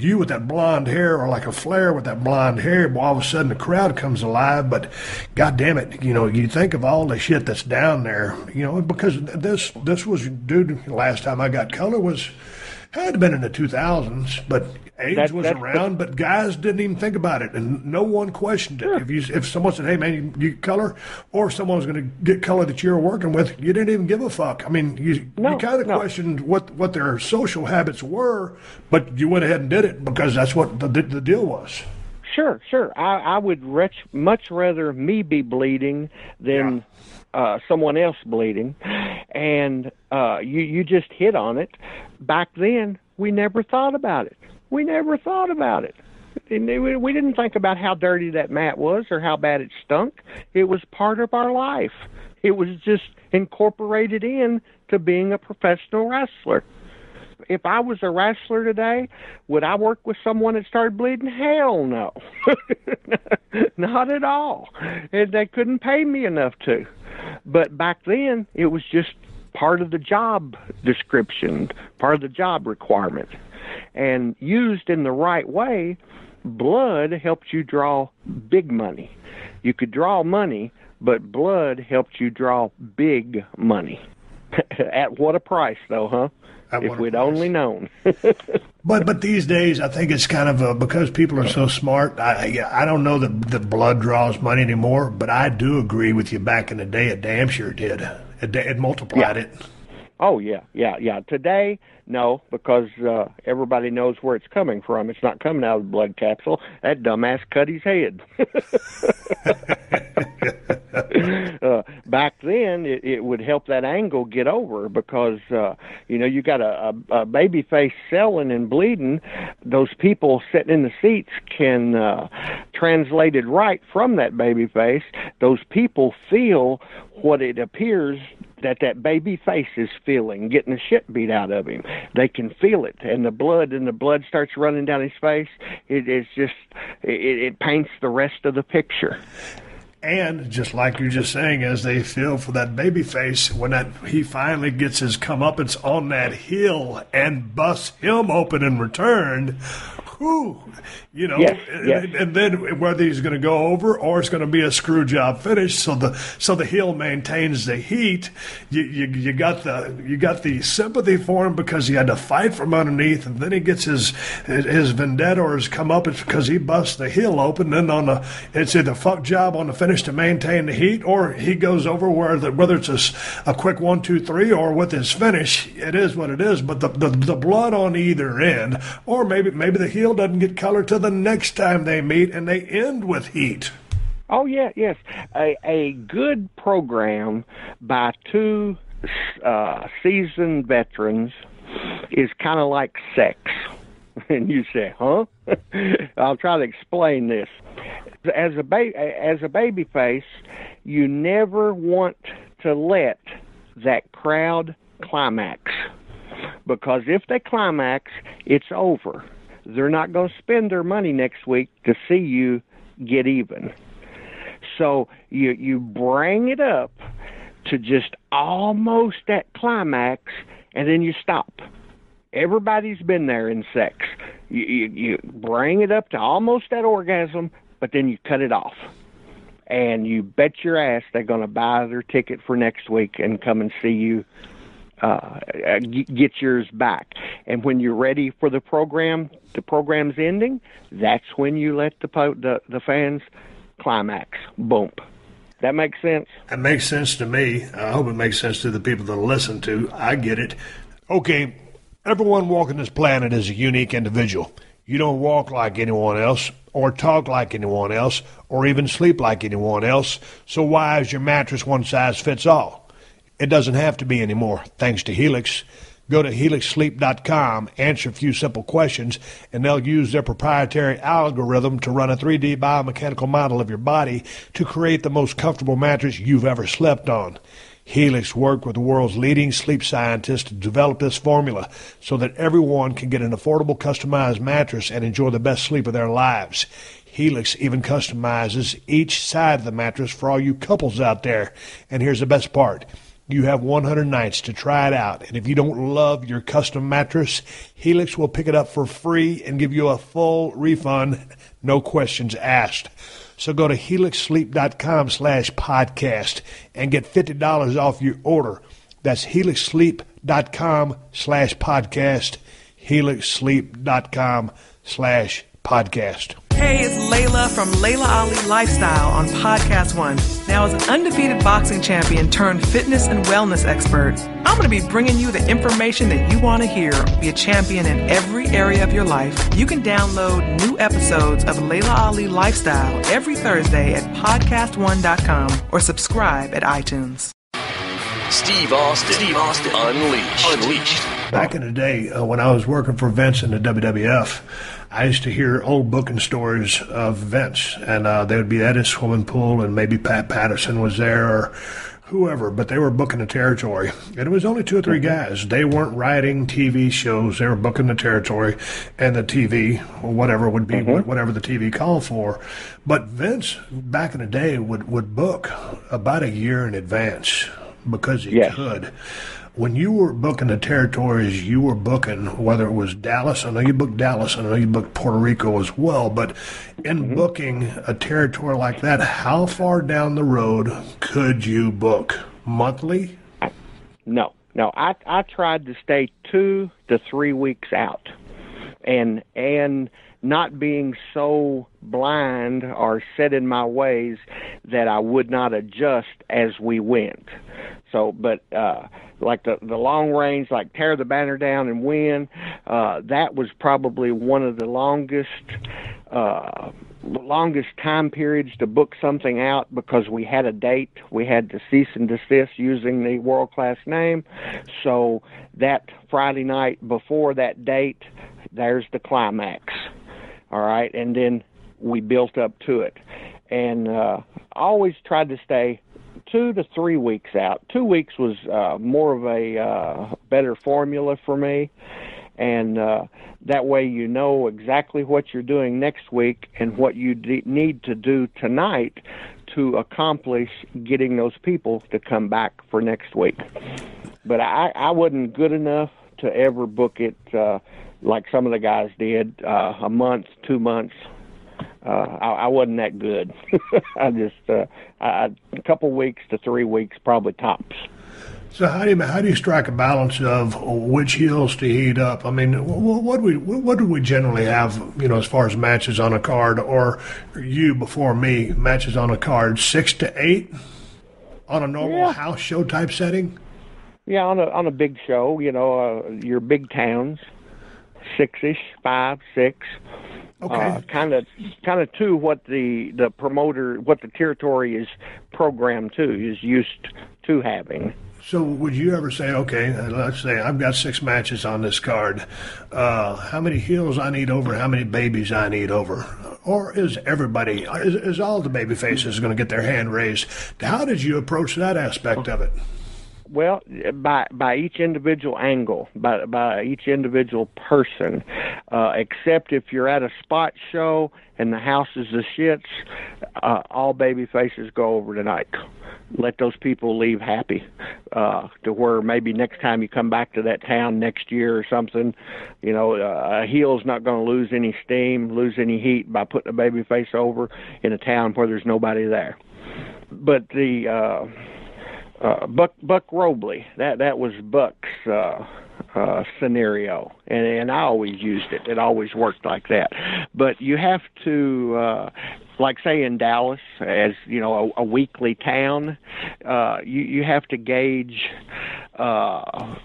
you with that blonde hair, or like a flare with that blonde hair, all of a sudden the crowd comes alive. But God damn it, you know, you think of all the shit that's down there, you know, because this was, dude, last time I got color had to been in the 2000s, but AIDS was around, but guys didn't even think about it, and no one questioned it. If someone said, "Hey, man, you get color," or if someone was going to get color that you were working with, you didn't even give a fuck. I mean, you kind of questioned what their social habits were, but you went ahead and did it because that's what the deal was. Sure. I would much rather me be bleeding than someone else bleeding. And you just hit on it. Back then, we never thought about it. We didn't think about how dirty that mat was or how bad it stunk. It was part of our life. It was just incorporated in to being a professional wrestler. If I was a wrestler today, would I work with someone that started bleeding? Hell no. Not at all. And they couldn't pay me enough to. But back then, it was just part of the job description, part of the job requirement. And used in the right way, blood helped you draw big money. You could draw money, but blood helped you draw big money. At what a price, though, huh? If we'd only known. But these days, I think it's kind of because people are so smart. I don't know that the blood draws money anymore, but I do agree with you. Back in the day, it damn sure did. It multiplied it. Oh, yeah. Today, no, because everybody knows where it's coming from. It's not coming out of the blood capsule. That dumbass cut his head. Back then, it would help that angle get over because, you got a baby face selling and bleeding. Those people sitting in the seats can, translated right from that baby face, those people feel what it appears that baby face is feeling, getting the shit beat out of him. They can feel it, and the blood starts running down his face. It paints the rest of the picture. And just like you're just saying, as they feel for that baby face, when he finally gets his comeuppance on that hill and busts him open in return, whew, Yes, yes. and then whether he's going to go over or it's going to be a screw job finish, so the heel maintains the heat. You got the sympathy for him because he had to fight from underneath, and then he gets his vendetta or his comeuppance because he busts the heel open. Then it's either fuck job on the finish to maintain the heat, or he goes over whether it's a quick 1, 2, 3 or with his finish. It is what it is. But the blood on either end, or maybe the heel doesn't get color till the next time they meet, and they end with heat. Oh, yeah, yes. A good program by two seasoned veterans is kind of like sex. And you say, huh? I'll try to explain this. As a baby face, you never want to let that crowd climax. Because if they climax, it's over. They're not going to spend their money next week to see you get even. So you bring it up to just almost that climax, and then you stop. Everybody's been there in sex. You bring it up to almost that orgasm, but then you cut it off. And you bet your ass they're going to buy their ticket for next week and come and see you get yours back. And when you're ready for the program's ending, that's when you let the fans climax. Boom. That makes sense? That makes sense to me. I hope it makes sense to the people that listen to. I get it. Okay, everyone walking this planet is a unique individual. You don't walk like anyone else, or talk like anyone else, or even sleep like anyone else. So why is your mattress one size fits all? It doesn't have to be anymore, thanks to Helix. Go to helixsleep.com, answer a few simple questions, and they'll use their proprietary algorithm to run a 3D biomechanical model of your body to create the most comfortable mattress you've ever slept on. Helix worked with the world's leading sleep scientists to develop this formula so that everyone can get an affordable, customized mattress and enjoy the best sleep of their lives. Helix even customizes each side of the mattress for all you couples out there. And here's the best part. You have 100 nights to try it out, and if you don't love your custom mattress, Helix will pick it up for free and give you a full refund, no questions asked. So go to helixsleep.com/podcast and get $50 off your order. That's helixsleep.com/podcast, helixsleep.com/podcast. Hey, it's Layla from Layla Ali Lifestyle on Podcast One. Now, as an undefeated boxing champion turned fitness and wellness expert, I'm going to be bringing you the information that you want to hear. Be a champion in every area of your life. You can download new episodes of Layla Ali Lifestyle every Thursday at podcastone.com or subscribe at iTunes. Steve Austin Unleashed. Back in the day, when I was working for Vince in the WWF, I used to hear old booking stories of Vince, and they would be at his swimming pool, and maybe Pat Patterson was there or whoever, but they were booking the territory. And it was only 2 or 3 guys. They weren't writing TV shows. They were booking the territory and the TV, or whatever would be, whatever the TV called for. But Vince, back in the day, would book about a year in advance because he could. When you were booking the territories, you were booking, whether it was Dallas, I know you booked Dallas, I know you booked Puerto Rico as well, but in booking a territory like that, how far down the road could you book? Monthly? No. I tried to stay 2 to 3 weeks out, and not being so blind or set in my ways that I would not adjust as we went. So, but like the long range, like tear the banner down and win, that was probably one of the longest time periods to book something out because we had a date. We had to cease and desist using the world-class name. So that Friday night before that date, there's the climax. All right, and then we built up to it. And I always tried to stay 2 to 3 weeks out. 2 weeks was more of a better formula for me, and that way you know exactly what you're doing next week and what you need to do tonight to accomplish getting those people to come back for next week. But I wasn't good enough to ever book it like some of the guys did, a month, 2 months. I wasn't that good. I just a couple weeks to 3 weeks, probably tops. So how do you strike a balance of which heels to heat up? I mean, what do we generally have, as far as matches on a card, or you before me, matches on a card, 6 to 8 on a normal house show type setting? Yeah, on a big show, your big towns, 6-ish, 5, 6. Okay. Kind of to what the promoter, what the territory is programmed to, is used to having. So would you ever say, okay, let's say I've got 6 matches on this card. How many heels I need over, how many babies I need over? Or is everybody, is all the baby faces going to get their hand raised? How did you approach that aspect of it? Well, by each individual angle, by each individual person, except if you're at a spot show and the house is the shits, all baby faces go over tonight. Let those people leave happy, to where maybe next time you come back to that town next year or something, a heel's not going to lose any steam, lose any heat by putting a baby face over in a town where there's nobody there. But the Buck Robley, that was Buck's scenario, and I always used it. It always worked like that. But you have to, like say in Dallas, as a weekly town, you have to gauge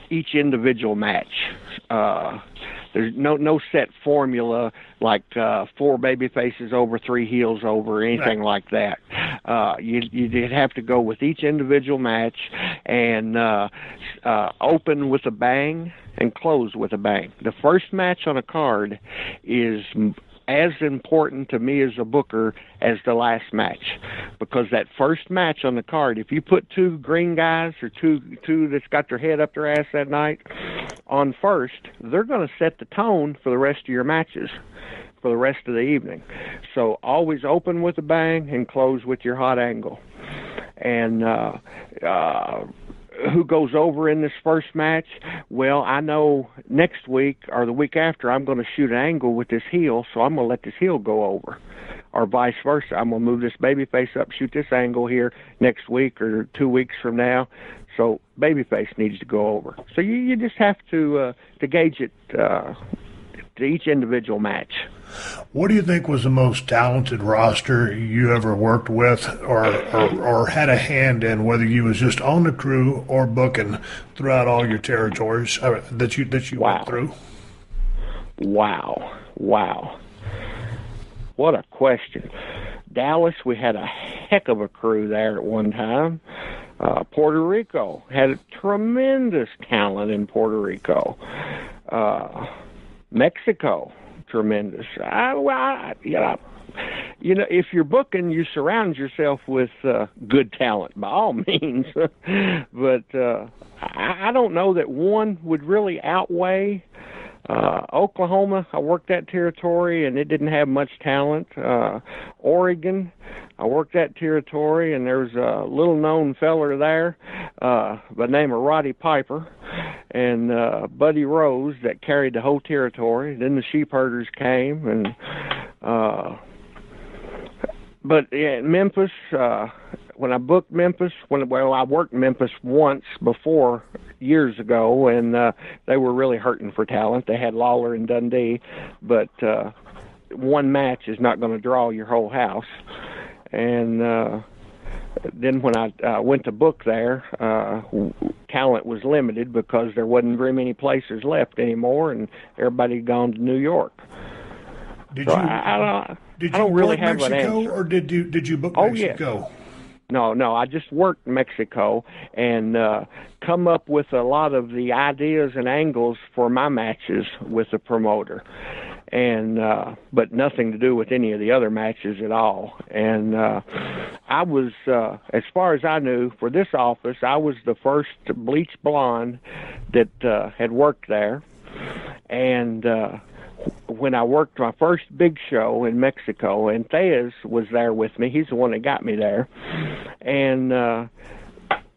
each individual match. There's no set formula like 4 baby faces over, 3 heels over, or anything like that. You'd have to go with each individual match and open with a bang and close with a bang. The first match on a card is as important to me as a booker as the last match, because that first match on the card, if you put 2 green guys or two that's got their head up their ass that night on first, they're going to set the tone for the rest of your matches for the rest of the evening. So always open with a bang and close with your hot angle. And who goes over in this first match? Well, I know next week or the week after I'm going to shoot an angle with this heel, so I'm going to let this heel go over. Or vice versa. I'm going to move this baby face up, shoot this angle here next week or 2 weeks from now. So baby face needs to go over. So you just have to gauge it to each individual match. What do you think was the most talented roster you ever worked with or had a hand in, whether you was just on the crew or booking throughout all your territories that you went through? Wow. What a question. Dallas, we had a heck of a crew there at one time. Puerto Rico had a tremendous talent in Puerto Rico. Mexico, tremendous. If you're booking, you surround yourself with good talent by all means. But I don't know that one would really outweigh. Oklahoma, I worked that territory, and it didn't have much talent. Oregon, I worked that territory, and there's a little-known feller there by the name of Roddy Piper and Buddy Rose that carried the whole territory. Then the sheep herders came, and but yeah, Memphis, when I booked Memphis, I worked Memphis once before years ago, and they were really hurting for talent. They had Lawler and Dundee, but one match is not going to draw your whole house. And then when I went to book there, talent was limited because there wasn't very many places left anymore, and everybody had gone to New York. Did so you I don't really have Mexico, an answer. Or did you book Mexico? Yes. No, I just worked Mexico and come up with a lot of the ideas and angles for my matches with the promoter, and but nothing to do with any of the other matches at all. And I was, as far as I knew, for this office, I was the first bleach blonde that had worked there, and when I worked my first big show in Mexico, and Theus was there with me. He's the one that got me there. And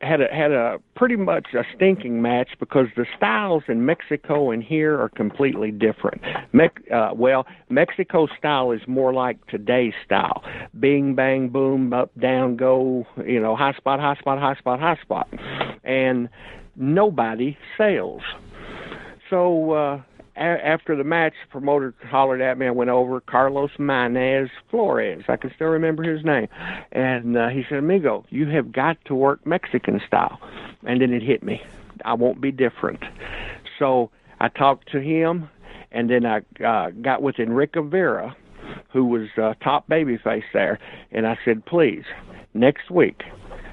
had a pretty much a stinking match because the styles in Mexico and here are completely different. Mexico's style is more like today's style: bing, bang, boom, up, down, go. High spot, high spot, high spot, high spot, and nobody sells. So after the match, the promoter hollered at me. I went over, Carlos Manes Flores. I can still remember his name. And he said, amigo, you have got to work Mexican style. And then it hit me. I won't be different. So I talked to him, and then I got with Enrique Vera, who was top babyface there. And I said, please, next week,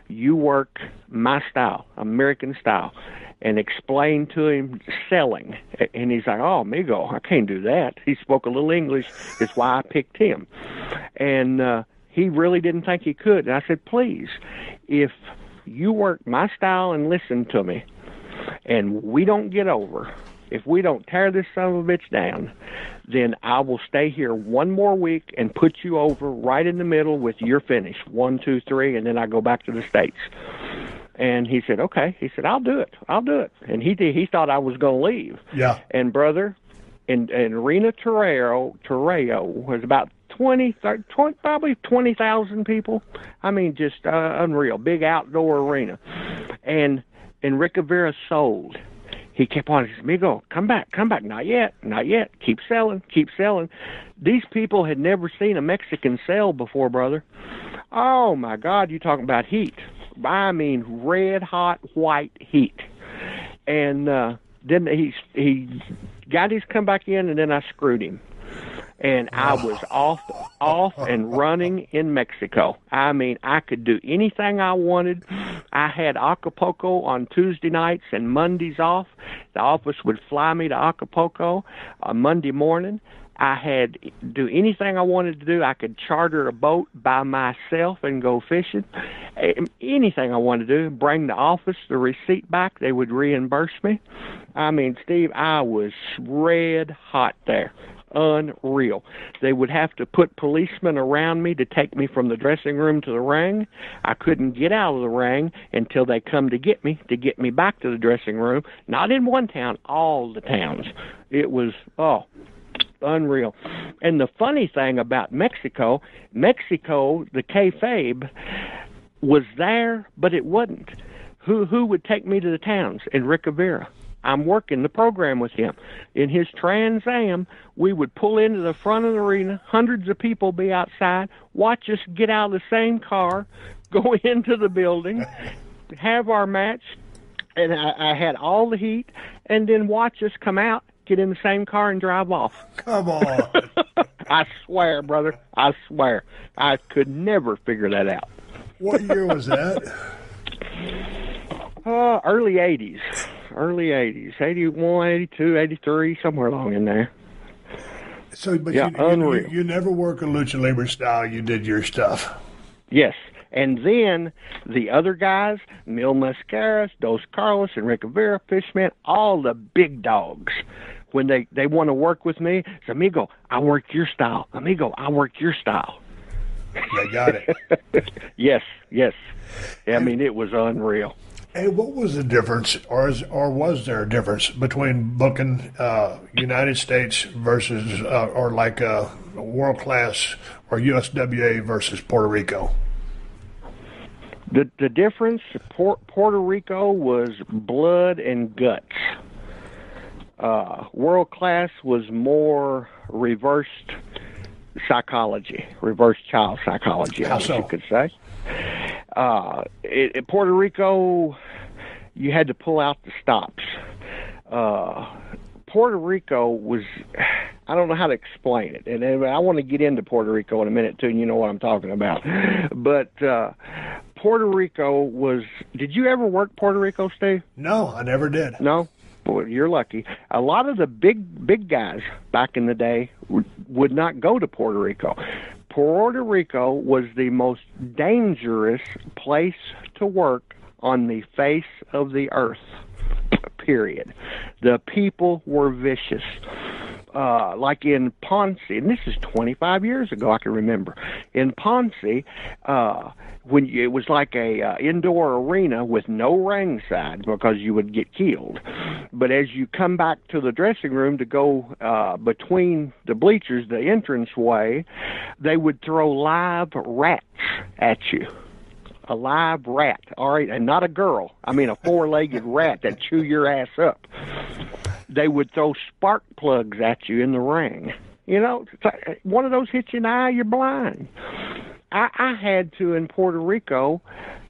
you work my style, American style, and explain to him selling. And he's like, oh, amigo, I can't do that. He spoke a little English. It's why I picked him. And he really didn't think he could. And I said, please, if you work my style and listen to me, and we don't get over, if we don't tear this son of a bitch down, then I will stay here one more week and put you over right in the middle with your finish, 1, 2, 3, and then I go back to the States. And he said, okay. He said, I'll do it. And he thought I was going to leave. Yeah. And brother, and Arena Torreo was about 20, probably 20,000 people. I mean, just unreal. Big outdoor arena. And Enrique Vera sold. He kept on. He said, amigo, come back. Not yet. Keep selling. These people had never seen a Mexican sell before, brother. Oh, my God, you talking about heat. I mean, red hot white heat. And then he got his come back in, and then I screwed him. And I was off and running in Mexico. I mean, I could do anything I wanted. I had Acapulco on Tuesday nights and Mondays off. The office would fly me to Acapulco on Monday morning. I had do anything I wanted to do. I could charter a boat by myself and go fishing. Anything I wanted to do. Bring the office the receipt back. They would reimburse me. I mean, Steve, I was red hot there. Unreal. They would have to put policemen around me to take me from the dressing room to the ring. I couldn't get out of the ring until they come to get me back to the dressing room. Not in one town, all the towns. It was, unreal. And the funny thing about Mexico, the kayfabe was there, but it wasn't. Who would take me to the towns? Enrique Vera. I'm working the program with him. In his Trans Am, we would pull into the front of the arena, hundreds of people be outside, watch us get out of the same car, go into the building, have our match, and I had all the heat, and then watch us come out, get in the same car, and drive off. Come on. I swear, brother, I swear. I could never figure that out. What year was that? Early 80s. 81, 82, 83, somewhere along in there. So, but yeah, unreal. You never work a lucha libre style. You did your stuff. Yes. And then the other guys, Mil Mascaras, Dos Carlos, Enrique Vera, Fishman, all the big dogs, when they want to work with me, it's, amigo, I work your style. Amigo, I work your style. They got it. Yes. I mean, it was unreal. Hey, what was the difference, or was there a difference between booking United States versus, or like World Class or USWA versus Puerto Rico? The difference, Puerto Rico was blood and guts. World Class was more reversed psychology, reverse child psychology, I guess you could say. In Puerto Rico, you had to pull out the stops. Puerto Rico was, I don't know how to explain it, and I want to get into Puerto Rico in a minute too, and you know what I'm talking about. But Puerto Rico was, did you ever work Puerto Rico, Steve? No, I never did. No? Boy, you're lucky. A lot of the big guys back in the day would not go to Puerto Rico. Puerto Rico was the most dangerous place to work on the face of the earth, period. The people were vicious. like in Ponce, and this is 25 years ago, I can remember. In Ponce, when it was like a indoor arena with no ringside because you would get killed. But as you come back to the dressing room to go between the bleachers, the entranceway, they would throw live rats at you. A live rat, all right, and not a girl. I mean a four-legged rat that chew your ass up. They would throw spark plugs at you in the ring. You know, one of those hits you in the eye, you're blind. I had to, in Puerto Rico,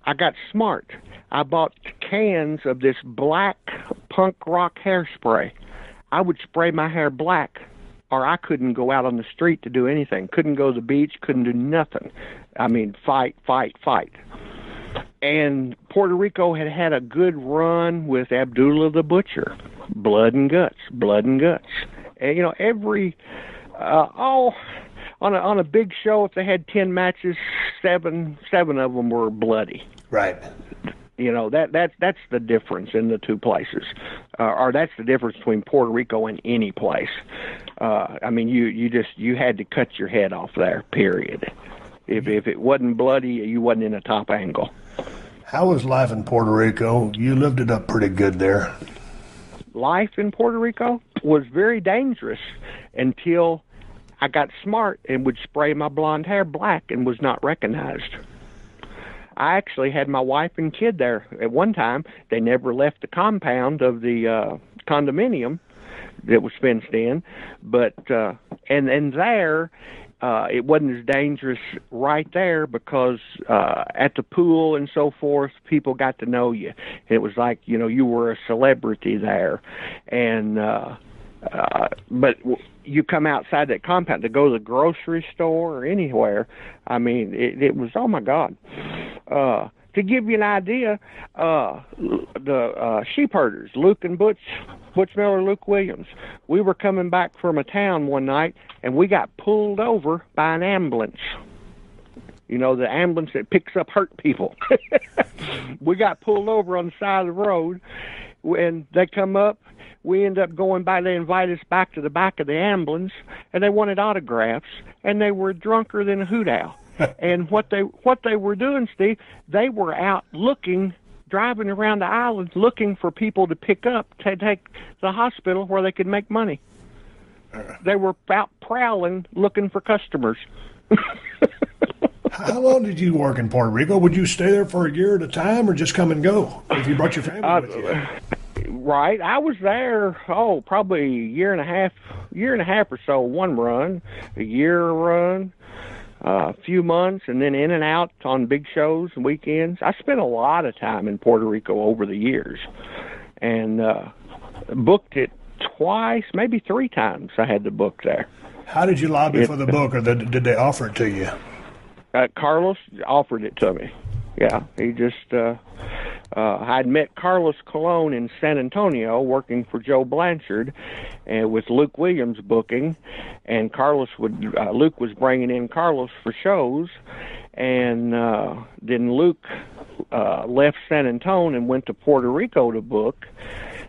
I got smart. I bought cans of this black punk rock hairspray. I would spray my hair black, or I couldn't go out on the street to do anything. Couldn't go to the beach, couldn't do nothing. I mean, fight. And Puerto Rico had had a good run with Abdullah the Butcher. Blood and guts. And, you know, every, on a big show, if they had 10 matches, seven of them were bloody. Right. You know, that's the difference in the two places, or that's the difference between Puerto Rico and any place. I mean, you had to cut your head off there. Period. If it wasn't bloody, you wasn't in a top angle. How was life in Puerto Rico? You lived it up pretty good there. Life in Puerto Rico was very dangerous until I got smart and would spray my blonde hair black and was not recognized. I actually had my wife and kid there at one time. They never left the compound of the condominium that was fenced in, but and there it wasn't as dangerous right there because at the pool and so forth, people got to know you. It was like, you know, you were a celebrity there, and but you come outside that compound to go to the grocery store or anywhere. I mean, it was, oh my God. To give you an idea, the sheep herders, Luke and Butch Miller, Luke Williams, we were coming back from a town one night, and we got pulled over by an ambulance. You know, the ambulance that picks up hurt people. We got pulled over on the side of the road, and they come up. We end up going by. They invite us back to the back of the ambulance, and they wanted autographs, and they were drunker than a hoot owl. And what they were doing, Steve, they were out driving around the island looking for people to pick up to take to the hospital where they could make money. They were out prowling looking for customers. How long did you work in Puerto Rico? Would you stay there for a year at a time or just come and go if you brought your family with you? Right. I was there, probably a year and a half or so, one run, a year run. A few months, and then in and out on big shows and weekends. I spent a lot of time in Puerto Rico over the years, and booked it twice, maybe 3 times I had to book there. How did you lobby for the book, or did they offer it to you? Carlos offered it to me. Yeah, he just, I'd met Carlos Colon in San Antonio working for Joe Blanchard and with Luke Williams booking, and Luke was bringing in Carlos for shows, and then Luke left San Antonio and went to Puerto Rico to book,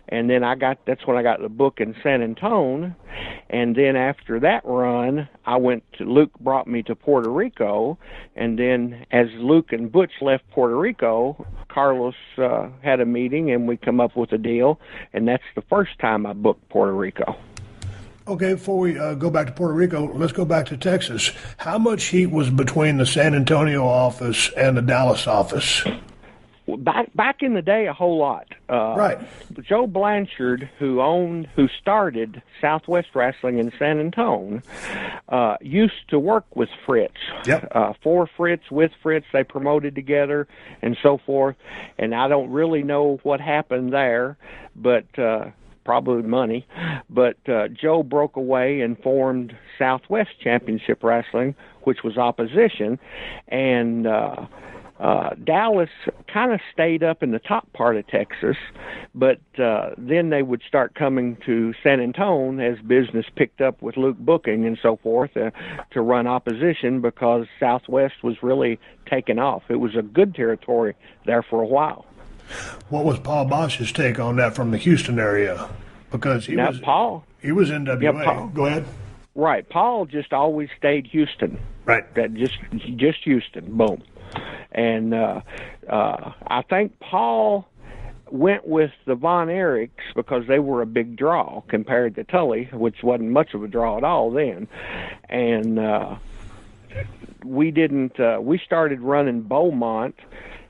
and then that's when I got the book in San Antonio, and then after that run, Luke brought me to Puerto Rico, and then as Luke and Butch left Puerto Rico, Carlos had a meeting, and we come up with a deal, and that's the first time I booked Puerto Rico. Okay, before we go back to Puerto Rico, let's go back to Texas. How much heat was between the San Antonio office and the Dallas office? Back in the day, a whole lot. Right. Joe Blanchard, who started Southwest Wrestling in San Antonio, used to work with Fritz. Yep. For Fritz, with Fritz, they promoted together and so forth. And I don't really know what happened there, but probably money. But Joe broke away and formed Southwest Championship Wrestling, which was opposition, and Dallas kind of stayed up in the top part of Texas, but then they would start coming to San Antonio as business picked up with Luke booking and so forth to run opposition because Southwest was really taking off. It was a good territory there for a while. What was Paul Bosch's take on that from the Houston area? Because he He was NWA. Yeah, Paul. Go ahead. Right. Paul just always stayed Houston. Right. That just Houston. Boom. And I think Paul went with the Von Erichs because they were a big draw compared to Tully, which wasn't much of a draw at all then. And we didn't. We started running Beaumont,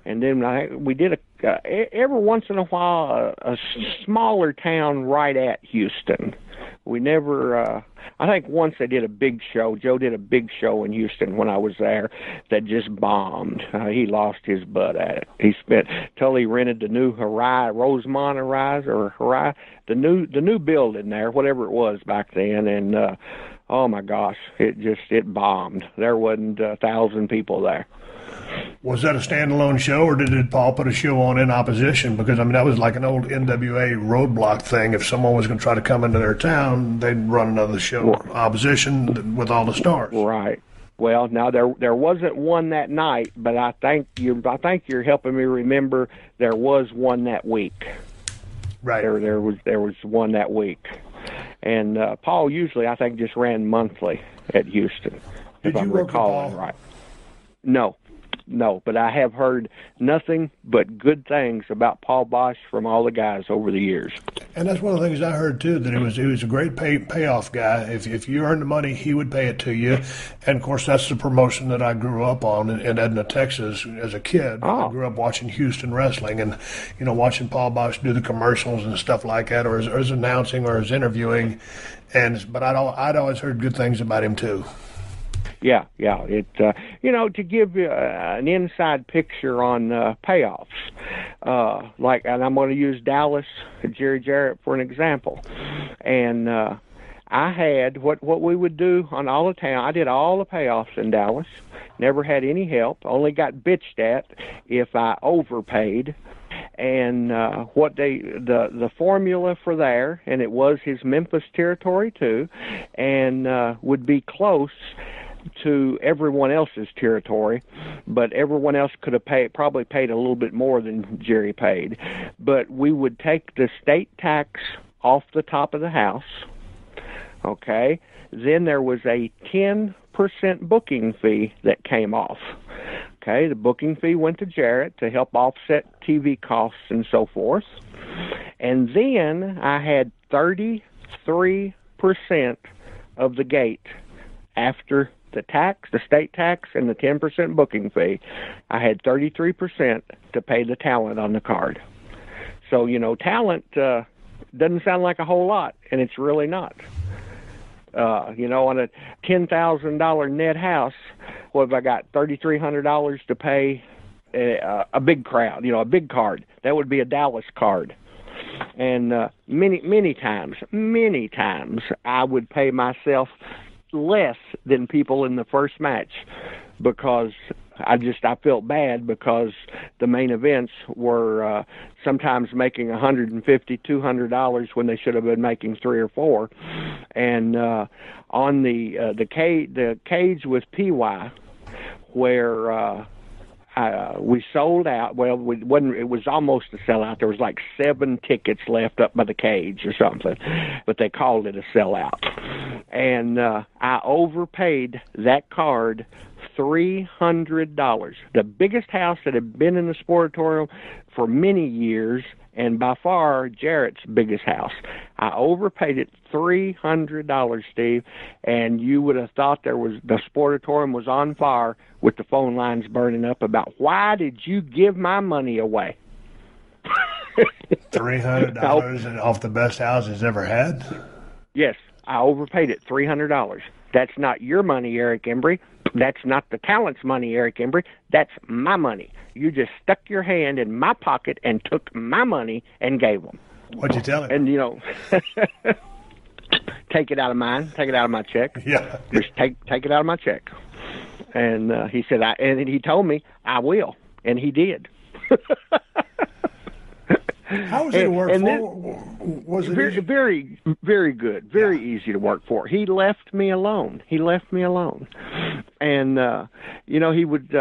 and then we did every once in a while a smaller town right at Houston. We never. I think once they did a big show. Joe did a big show in Houston when I was there that just bombed. He lost his butt at it. Tully rented the new Rosemont the new building there, whatever it was back then, and oh my gosh, it bombed. There wasn't 1,000 people there. Was that a standalone show, or did Paul put a show on in opposition? Because, I mean, that was like an old NWA roadblock thing. If someone was going to try to come into their town, they'd run another show, opposition with all the stars. Right. Well, now there wasn't one that night, but I think you're helping me remember there was one that week. Right. There was one that week, and Paul usually I think just ran monthly at Houston. Did you work with Paul? Right. No, but I have heard nothing but good things about Paul Bosch from all the guys over the years. And that's one of the things I heard too, that he was a great payoff guy. If you earned the money, he would pay it to you. And of course, that's the promotion that I grew up on in Edna, Texas, as a kid. I grew up watching Houston wrestling, and watching Paul Bosch do the commercials and stuff like that, or his announcing or his interviewing. But I'd always heard good things about him too. Yeah. It to give you an inside picture on payoffs, and I'm going to use Dallas, Jerry Jarrett for an example. And I had what we would do on all the town. I did all the payoffs in Dallas. Never had any help. Only got bitched at if I overpaid. And the formula for there, and it was his Memphis territory too, and would be close to everyone else's territory, but everyone else could have probably paid a little bit more than Jerry paid. But we would take the state tax off the top of the house, okay? Then there was a 10% booking fee that came off. Okay, the booking fee went to Jarrett to help offset TV costs and so forth. And then I had 33% of the gate after the state tax, and the 10% booking fee. I had 33% to pay the talent on the card. So, talent doesn't sound like a whole lot, and it's really not. On a $10,000 net house, what have I got? $3,300 to pay a big crowd, a big card. That would be a Dallas card. And many times, I would pay myself less than people in the first match because I felt bad because the main events were sometimes making $150, $200 when they should have been making $3 or $4. And on the cage with PY, where we sold out. Well, it was almost a sellout. There was like 7 tickets left up by the cage or something, but they called it a sellout. And I overpaid that card $300. The biggest house that had been in the Sportatorium for many years, and by far Jarrett's biggest house. I overpaid it $300, Steve, and you would have thought the Sportatorium was on fire with the phone lines burning up about, why did you give my money away? $300 off the best house it's ever had? Yes, I overpaid it $300. That's not your money, Eric Embry. That's not the talent's money, Eric Embry. That's my money. You just stuck your hand in my pocket and took my money and gave them. What'd you tell him? And, take it out of mine. Take it out of my check. Yeah. Just take it out of my check. And he said, and he told me, I will. And he did. How was it to work for? Was it very, very, very good. Very easy to work for. He left me alone. And, he would,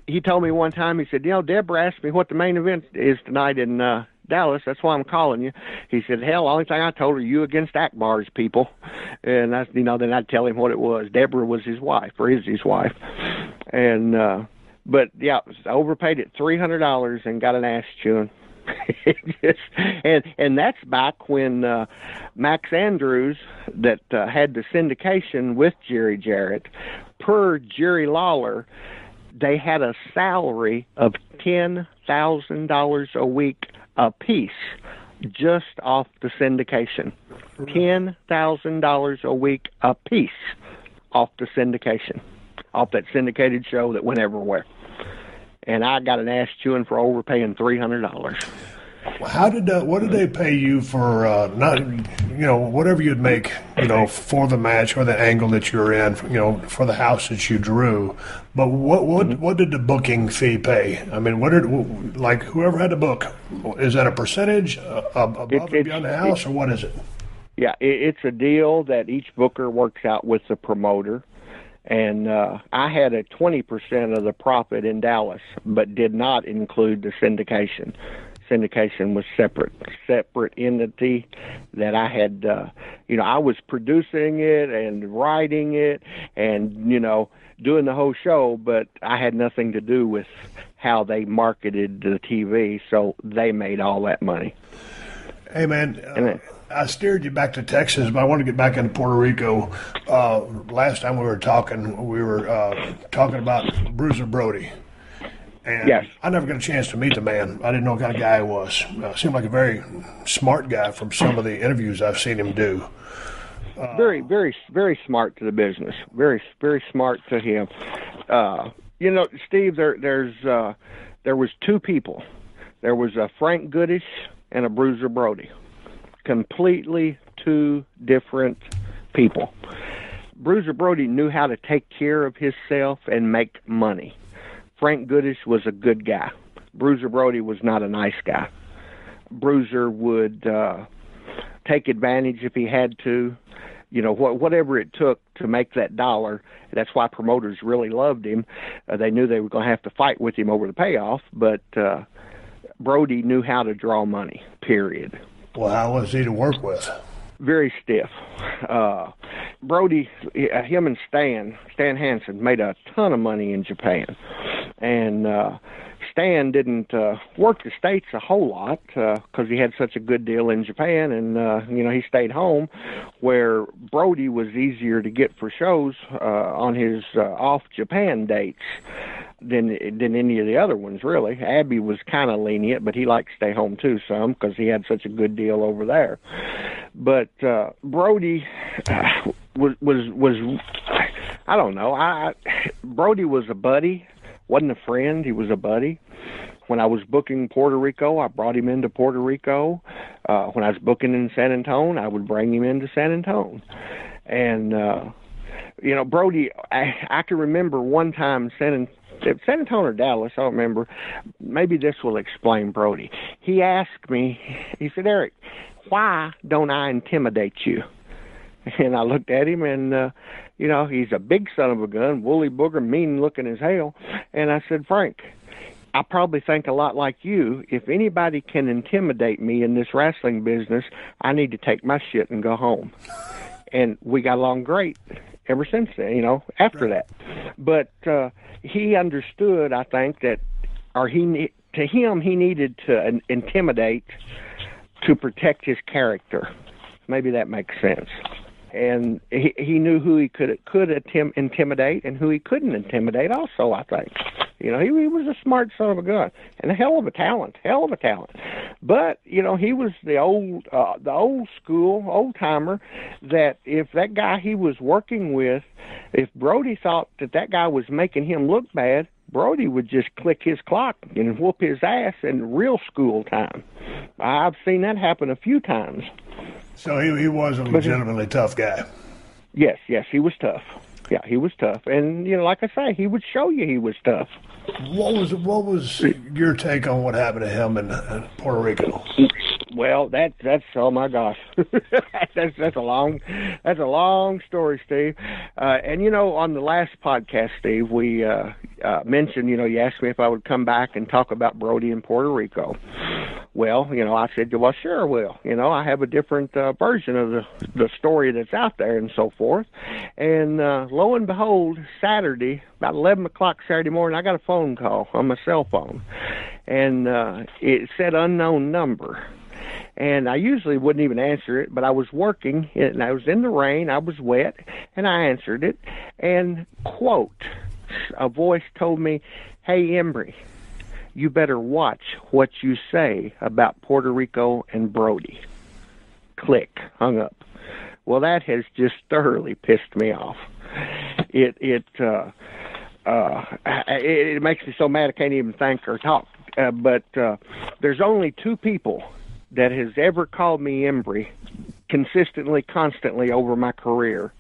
he told me one time, he said, Deborah asked me what the main event is tonight in Dallas, that's why I'm calling you. He said, hell, the only thing I told her, you against Akbar's people. And that's, then I'd tell him what it was. Deborah was his wife, or is his wife. And, but yeah, I overpaid it $300 and got an ass chewing. and that's back when Max Andrews, that had the syndication with Jerry Jarrett, per Jerry Lawler, they had a salary of $10,000 a week apiece just off the syndication. $10,000 a week apiece off the syndication, off that syndicated show that went everywhere. And I got an ass chewing for overpaying $300. What did they pay you for whatever you'd make, for the match or the angle that you're in, for the house that you drew? But what did the booking fee pay? I mean, whoever had to book, is that a percentage above and beyond the house, or what is it? Yeah, it's a deal that each booker works out with the promoter. And I had a 20% of the profit in Dallas, but did not include the syndication. Syndication was separate entity that I had, I was producing it and writing it and, doing the whole show, but I had nothing to do with how they marketed the TV, so they made all that money. Hey, man, I steered you back to Texas, but I want to get back into Puerto Rico. Last time we were talking about Bruiser Brody. And yes. I never got a chance to meet the man. I didn't know what kind of guy he was. Seemed like a very smart guy from some of the interviews I've seen him do. Very, very, very smart to the business. Very, very smart to him. Steve, there was two people. There was a Frank Goodish and a Bruiser Brody. Completely two different people. Bruiser Brody knew how to take care of himself and make money. Frank Goodish was a good guy. Bruiser Brody was not a nice guy. Bruiser would take advantage if he had to, whatever it took to make that dollar. That's why promoters really loved him. They knew they were going to have to fight with him over the payoff, but Brody knew how to draw money, period. Well, how was he to work with? Very stiff. Brody, him and Stan Hansen, made a ton of money in Japan. And Stan didn't work the States a whole lot because he had such a good deal in Japan, and he stayed home, where Brody was easier to get for shows on his off Japan dates than any of the other ones, really. Abby was kind of lenient, but he liked to stay home too some because he had such a good deal over there. But Brody was I don't know. Brody was a buddy. Wasn't a friend, he was a buddy. When I was booking Puerto Rico, I brought him into Puerto Rico. When I was booking in San Antonio, I would bring him into San Antonio. And, Brody, I can remember one time San Antonio or Dallas, I don't remember. Maybe this will explain Brody. He asked me, he said, Eric, why don't I intimidate you? And I looked at him, and, he's a big son of a gun, woolly booger, mean-looking as hell. And I said, Frank, I probably think a lot like you. If anybody can intimidate me in this wrestling business, I need to take my shit and go home. And we got along great ever since then, after that. But he understood, I think, that, he needed to intimidate to protect his character. Maybe that makes sense. And he knew who he could intimidate and who he couldn't intimidate also, I think. He was a smart son of a gun and a hell of a talent. But, he was the old school, old-timer, that if that guy he was working with, if Brody thought that guy was making him look bad, Brody would just click his clock and whoop his ass in real school time. I've seen that happen a few times. So he was a legitimately tough guy. Yes, he was tough. Yeah, he was tough. And, like I say, he would show you he was tough. What was your take on what happened to him in Puerto Rico? Well, that's oh my gosh, that's a long story, Steve. And on the last podcast, Steve, we mentioned, you asked me if I would come back and talk about Brody in Puerto Rico. Well, I said, well, sure, will. I have a different version of the story that's out there and so forth. And lo and behold, Saturday, about 11 o'clock Saturday morning, I got a phone call on my cell phone. And it said unknown number. And I usually wouldn't even answer it, but I was working, and I was in the rain, I was wet, and I answered it. And, quote, a voice told me, "Hey, Embry, you better watch what you say about Puerto Rico and Brody." Click, hung up. Well, that has just thoroughly pissed me off. It makes me so mad I can't even think or talk. But there's only two people that has ever called me Embry consistently, constantly over my career,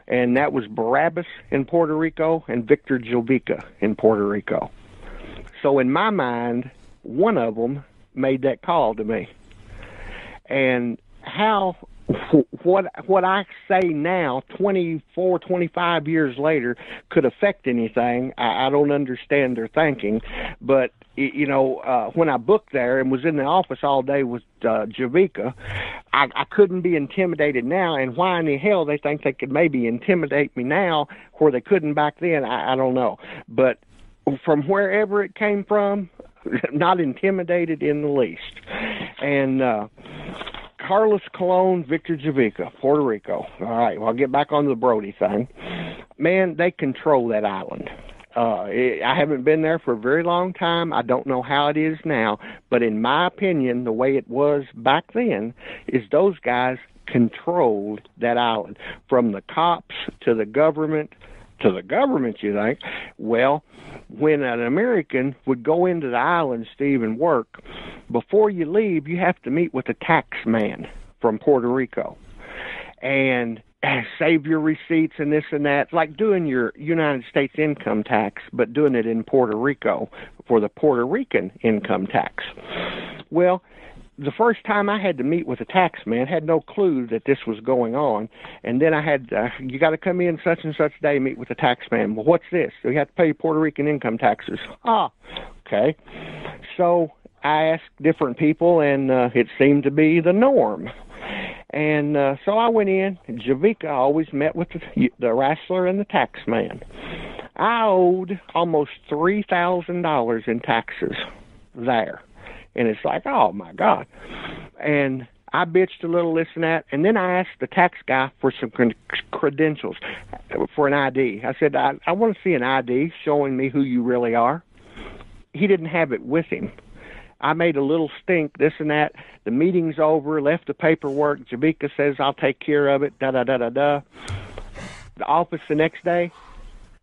and that was Barabbas in Puerto Rico and Victor Jovica in Puerto Rico. So in my mind, one of them made that call to me. And how what I say now, 24, 25 years later, could affect anything, I don't understand their thinking. But, when I booked there and was in the office all day with Jovica, I couldn't be intimidated now. And why in the hell they think they could maybe intimidate me now where they couldn't back then, I don't know. But from wherever it came from, not intimidated in the least. And Carlos Colon, Victor Jovica, Puerto Rico. All right, well, I'll get back on the Brody thing. Man, they control that island. I haven't been there for a very long time. I don't know how it is now. But in my opinion, the way it was back then is those guys controlled that island. From the cops to the government, you think? Well, when an American would go into the island, Steve, and work, before you leave, you have to meet with a tax man from Puerto Rico and save your receipts and this and that. It's like doing your United States income tax, but doing it in Puerto Rico for the Puerto Rican income tax. Well, the first time I had to meet with a tax man, had no clue that this was going on. And then I had, you got to come in such and such day, meet with the tax man. Well, what's this? So you have to pay Puerto Rican income taxes. Okay. So I asked different people, and it seemed to be the norm. And so I went in, and Jovica always met with the wrestler and the tax man. I owed almost $3,000 in taxes there. And it's like, oh, my God. And I bitched a little, this and that. And then I asked the tax guy for some credentials, for an ID. I said, I want to see an ID showing me who you really are. He didn't have it with him. I made a little stink, this and that. The meeting's over, left the paperwork. Jovica says, I'll take care of it, da-da-da-da-da. The office the next day,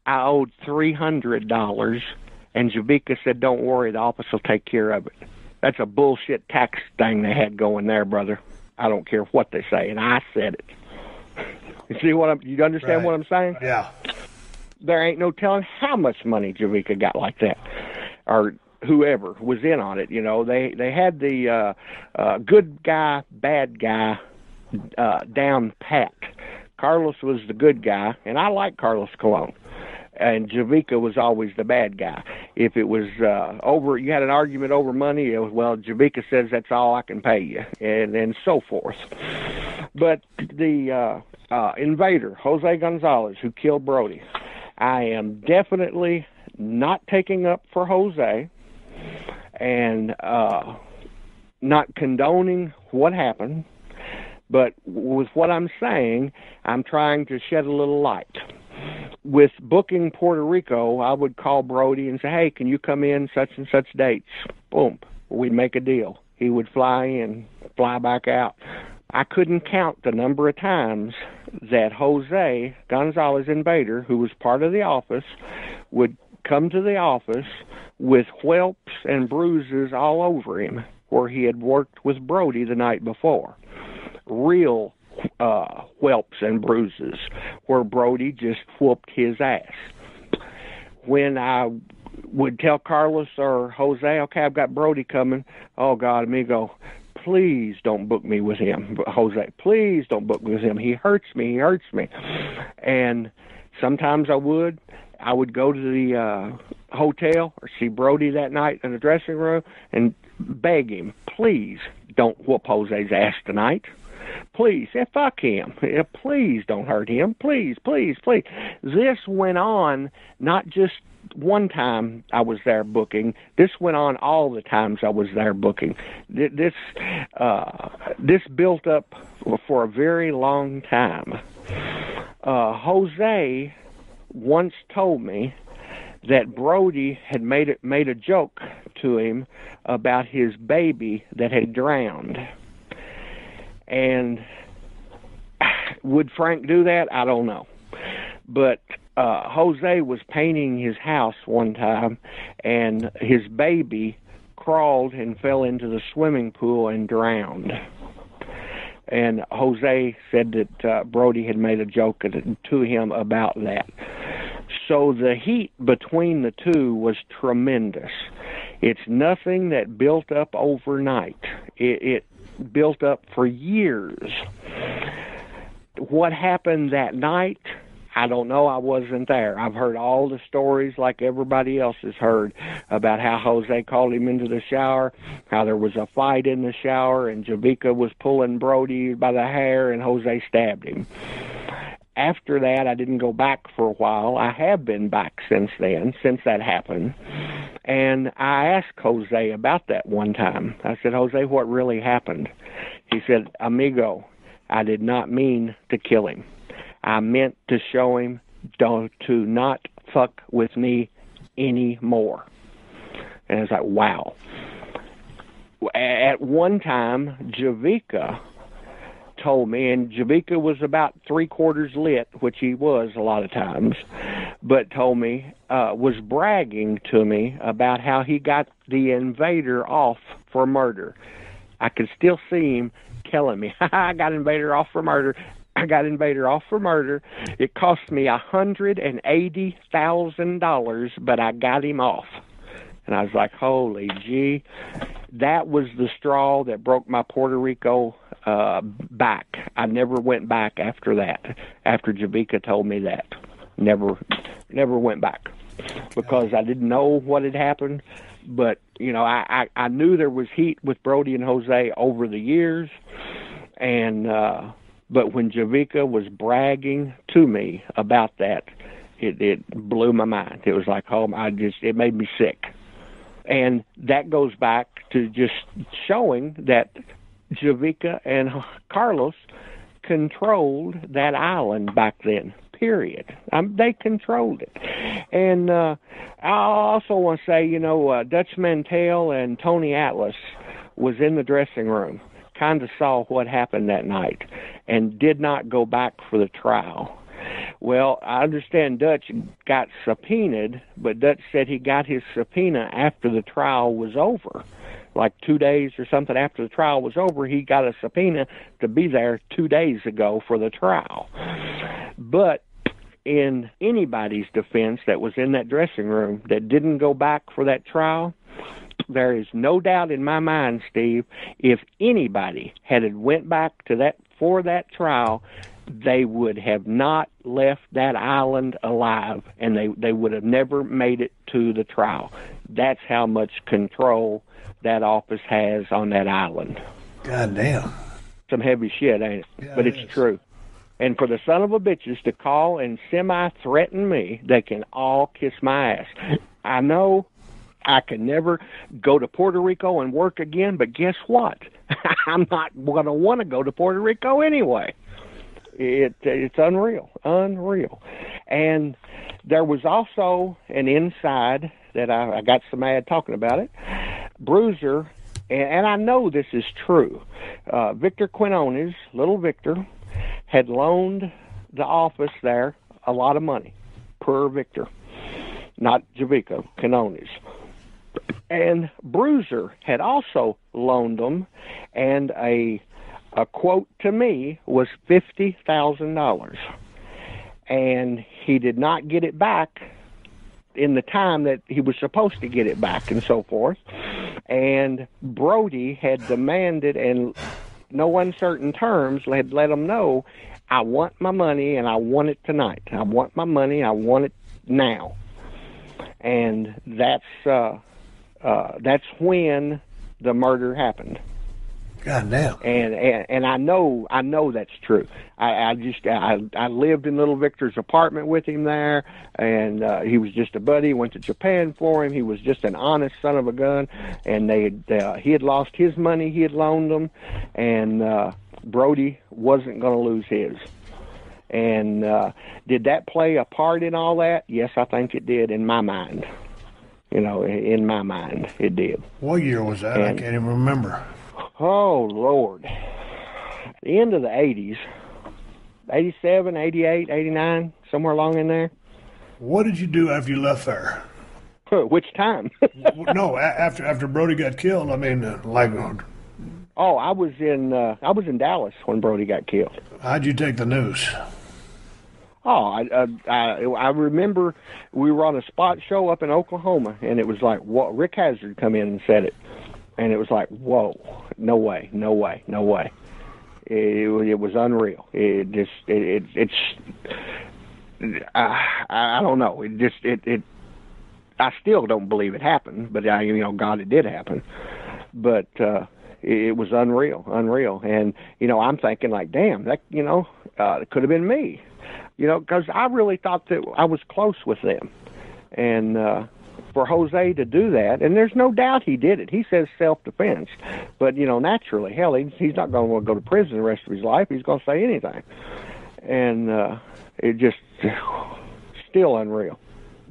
I owed $300. And Jovica said, don't worry, the office will take care of it. That's a bullshit tax thing they had going there, brother. I don't care what they say, and I said it. You see you understand what I'm saying? Yeah. There ain't no telling how much money Jovica got like that, or whoever was in on it. They had the good guy, bad guy down pat. Carlos was the good guy, and I like Carlos Colon. And Jovica was always the bad guy. If it was you had an argument over money, well, Jovica says that's all I can pay you, and so forth. But the invader, Jose Gonzalez, who killed Brody, I am definitely not taking up for Jose and not condoning what happened. But with what I'm saying, I'm trying to shed a little light. With booking Puerto Rico, I would call Brody and say, hey, can you come in such and such dates? Boom. We'd make a deal. He would fly in, fly back out. I couldn't count the number of times that Jose Gonzalez Invader, who was part of the office, would come to the office with whelps and bruises all over him where he had worked with Brody the night before. Real whelps and bruises where Brody just whooped his ass. When I would tell Carlos or Jose, okay, I've got Brody coming, oh God, amigo, please don't book me with him. Jose, please don't book me with him. He hurts me. And sometimes I would. I would go to the hotel or see Brody that night in the dressing room and beg him, please don't whoop Jose's ass tonight. Please, fuck him. Please don't hurt him. Please, please, please. This went on not just one time I was there booking. This went on all the times I was there booking. This built up for a very long time. Jose once told me that Brody had made a joke to him about his baby that had drowned. And would Frank do that? I don't know. But Jose was painting his house one time, and his baby crawled and fell into the swimming pool and drowned. And Jose said that Brody had made a joke to him about that. So the heat between the two was tremendous. It's nothing that built up overnight. It built up for years. What happened that night, I don't know. I wasn't there. I've heard all the stories like everybody else has heard about how Jose called him into the shower, how there was a fight in the shower, and Javica was pulling Brody by the hair, and Jose stabbed him. After that, I didn't go back for a while. I have been back since then, since that happened. And I asked Jose about that one time. I said, Jose, what really happened? He said, amigo, I did not mean to kill him. I meant to show him to not fuck with me anymore. And I was like, wow. At one time, Javica told me, and Javica was about 3/4 lit, which he was a lot of times, but told me, was bragging to me about how he got the invader off for murder. I could still see him telling me, I got invader off for murder. I got invader off for murder. It cost me $180,000, but I got him off. And I was like, holy gee. That was the straw that broke my Puerto Rico back. I never went back after that, after Javica told me that. Never went back because I didn't know what had happened. But, you know, I knew there was heat with Brody and Jose over the years. And but when Javica was bragging to me about that, it blew my mind. It was like, oh, it made me sick. And that goes back to just showing that Javica and Carlos controlled that island back then, period. They controlled it. And I also want to say, you know, Dutch Mantell and Tony Atlas was in the dressing room, kind of saw what happened that night, and did not go back for the trial. Well, I understand Dutch got subpoenaed, but Dutch said he got his subpoena after the trial was over. Like 2 days or something after the trial was over, he got a subpoena to be there 2 days ago for the trial. But in anybody's defense that was in that dressing room that didn't go back for that trial, there is no doubt in my mind, Steve, if anybody had went back to that for that trial, they would have not left that island alive, and they would have never made it to the trial. That's how much control that office has on that island. God damn. Some heavy shit, ain't it? Yeah, but it's true. And for the son of a bitches to call and semi-threaten me, they can all kiss my ass. I know I can never go to Puerto Rico and work again, but guess what? I'm not going to want to go to Puerto Rico anyway. It's unreal. And there was also an inside that I got so mad talking about it. Bruiser, and I know this is true, Victor Quinones, little Victor, had loaned the office there a lot of money per Victor, not Javica, Quinones. And Bruiser had also loaned them, and a quote to me was $50,000. And he did not get it back in the time that he was supposed to get it back and so forth. And Brody had demanded, in no uncertain terms, had let him know, I want my money and I want it tonight. I want my money, I want it now. And that's when the murder happened. God damn. And I know that's true. I lived in Little Victor's apartment with him there, and he was just a buddy. Went to Japan for him. He was just an honest son of a gun, and he had lost his money he had loaned them, and Brody wasn't going to lose his. And did that play a part in all that? Yes, I think it did in my mind. In my mind, it did. What year was that? I can't even remember. Oh, Lord. The end of the 80s. 87, 88, 89, somewhere along in there. What did you do after you left there? Which time? No, after Brody got killed. I mean, Oh, I was in Dallas when Brody got killed. How'd you take the news? Oh, I remember we were on a spot show up in Oklahoma, and it was like, what? Rick Hazard come in and said it. And it was like, whoa, no way. It was unreal. I don't know. I still don't believe it happened, but God, it did happen. But it was unreal. And I'm thinking like, damn, that it could have been me, because I really thought that I was close with them, and. For Jose to do that, and there's no doubt he did it. He says self-defense, but naturally, hell, he's not going to want to go to prison the rest of his life. He's going to say anything, and it just still unreal.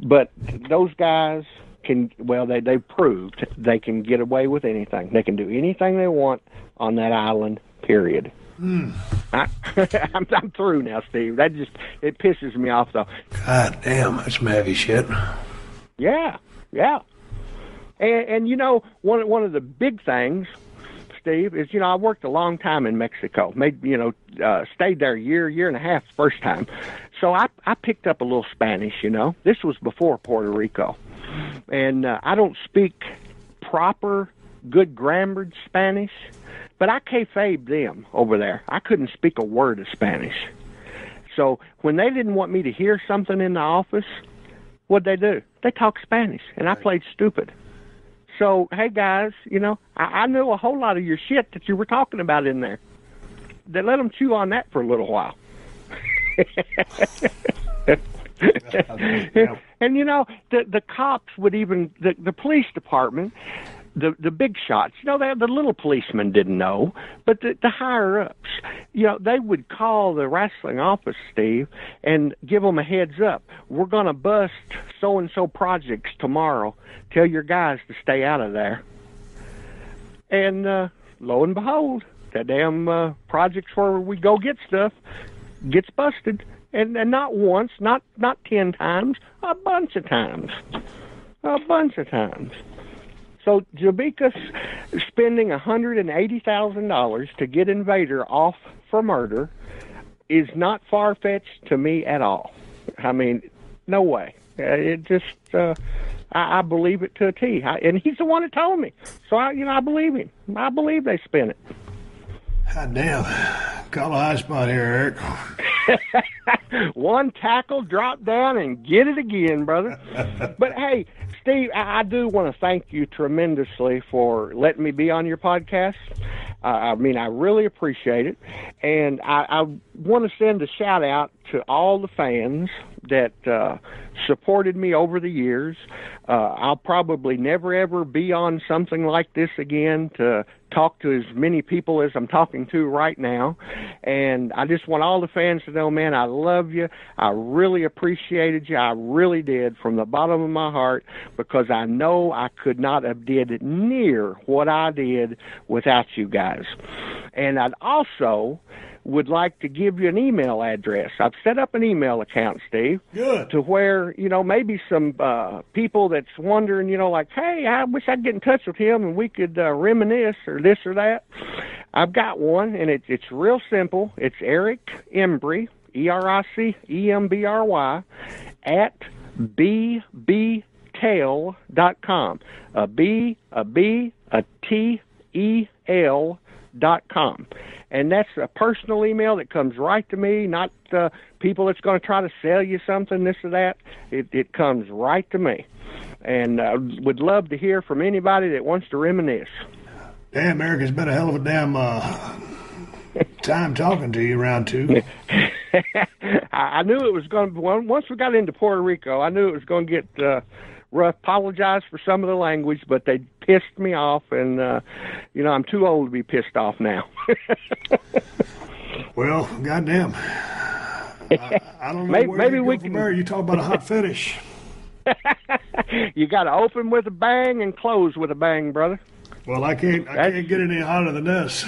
But those guys they proved they can get away with anything. They can do anything they want on that island. Period. I'm through now, Steve. It pisses me off though. God damn, that's some heavy shit. Yeah. And one of the big things, Steve, is I worked a long time in Mexico. Stayed there a year and a half the first time. So I picked up a little Spanish. This was before Puerto Rico, and I don't speak proper, good grammared Spanish, but I kayfabed them over there. I couldn't speak a word of Spanish. So when they didn't want me to hear something in the office, what'd they do? They talked Spanish, and I played stupid. So, hey, guys, I knew a whole lot of your shit that you were talking about in there. They let them chew on that for a little while. And, the cops would even, the police department, the big shots, the little policemen didn't know, but the higher-ups, they would call the wrestling office, Steve, and give them a heads up. We're going to bust so-and-so projects tomorrow. Tell your guys to stay out of there. And lo and behold, that damn projects where we go get stuff gets busted. And not once, not 10 times, a bunch of times. So Jabika's spending $180,000 to get Invader off for murder is not far-fetched to me at all. I mean, no way. It just, I believe it to a T. And he's the one that told me. So, I believe him. I believe they spent it. God damn. Call a high spot here, Eric. One tackle, drop down, and get it again, brother. But, hey, Steve, I do want to thank you tremendously for letting me be on your podcast. I really appreciate it. And I want to send a shout-out to all the fans that supported me over the years. I'll probably never, ever be on something like this again to talk to as many people as I'm talking to right now. And I just want all the fans to know, man, I love you. I really appreciated you. I really did from the bottom of my heart, because I know I could not have did near what I did without you guys. And I'd also would like to give you an email address. I've set up an email account, Steve. Good. To where, maybe some people that's wondering, like, hey, I wish I'd get in touch with him and we could reminisce or this or that. I've got one, and it's real simple. It's Eric Embry, EricEmbry, at bbtel.com. A T-E-L stuntmen.com. And that's a personal email that comes right to me, not people that's going to try to sell you something, this or that. It comes right to me. And would love to hear from anybody that wants to reminisce. Damn, Eric, it's been a hell of a damn time talking to you, round two. I knew it was going to, once we got into Puerto Rico, I knew it was going to get rough. Apologize for some of the language, but they pissed me off, and, I'm too old to be pissed off now. Well, goddamn. I don't know where you go from there. You talk about a hot finish. You got to open with a bang and close with a bang, brother. Well, I can't get any hotter than this.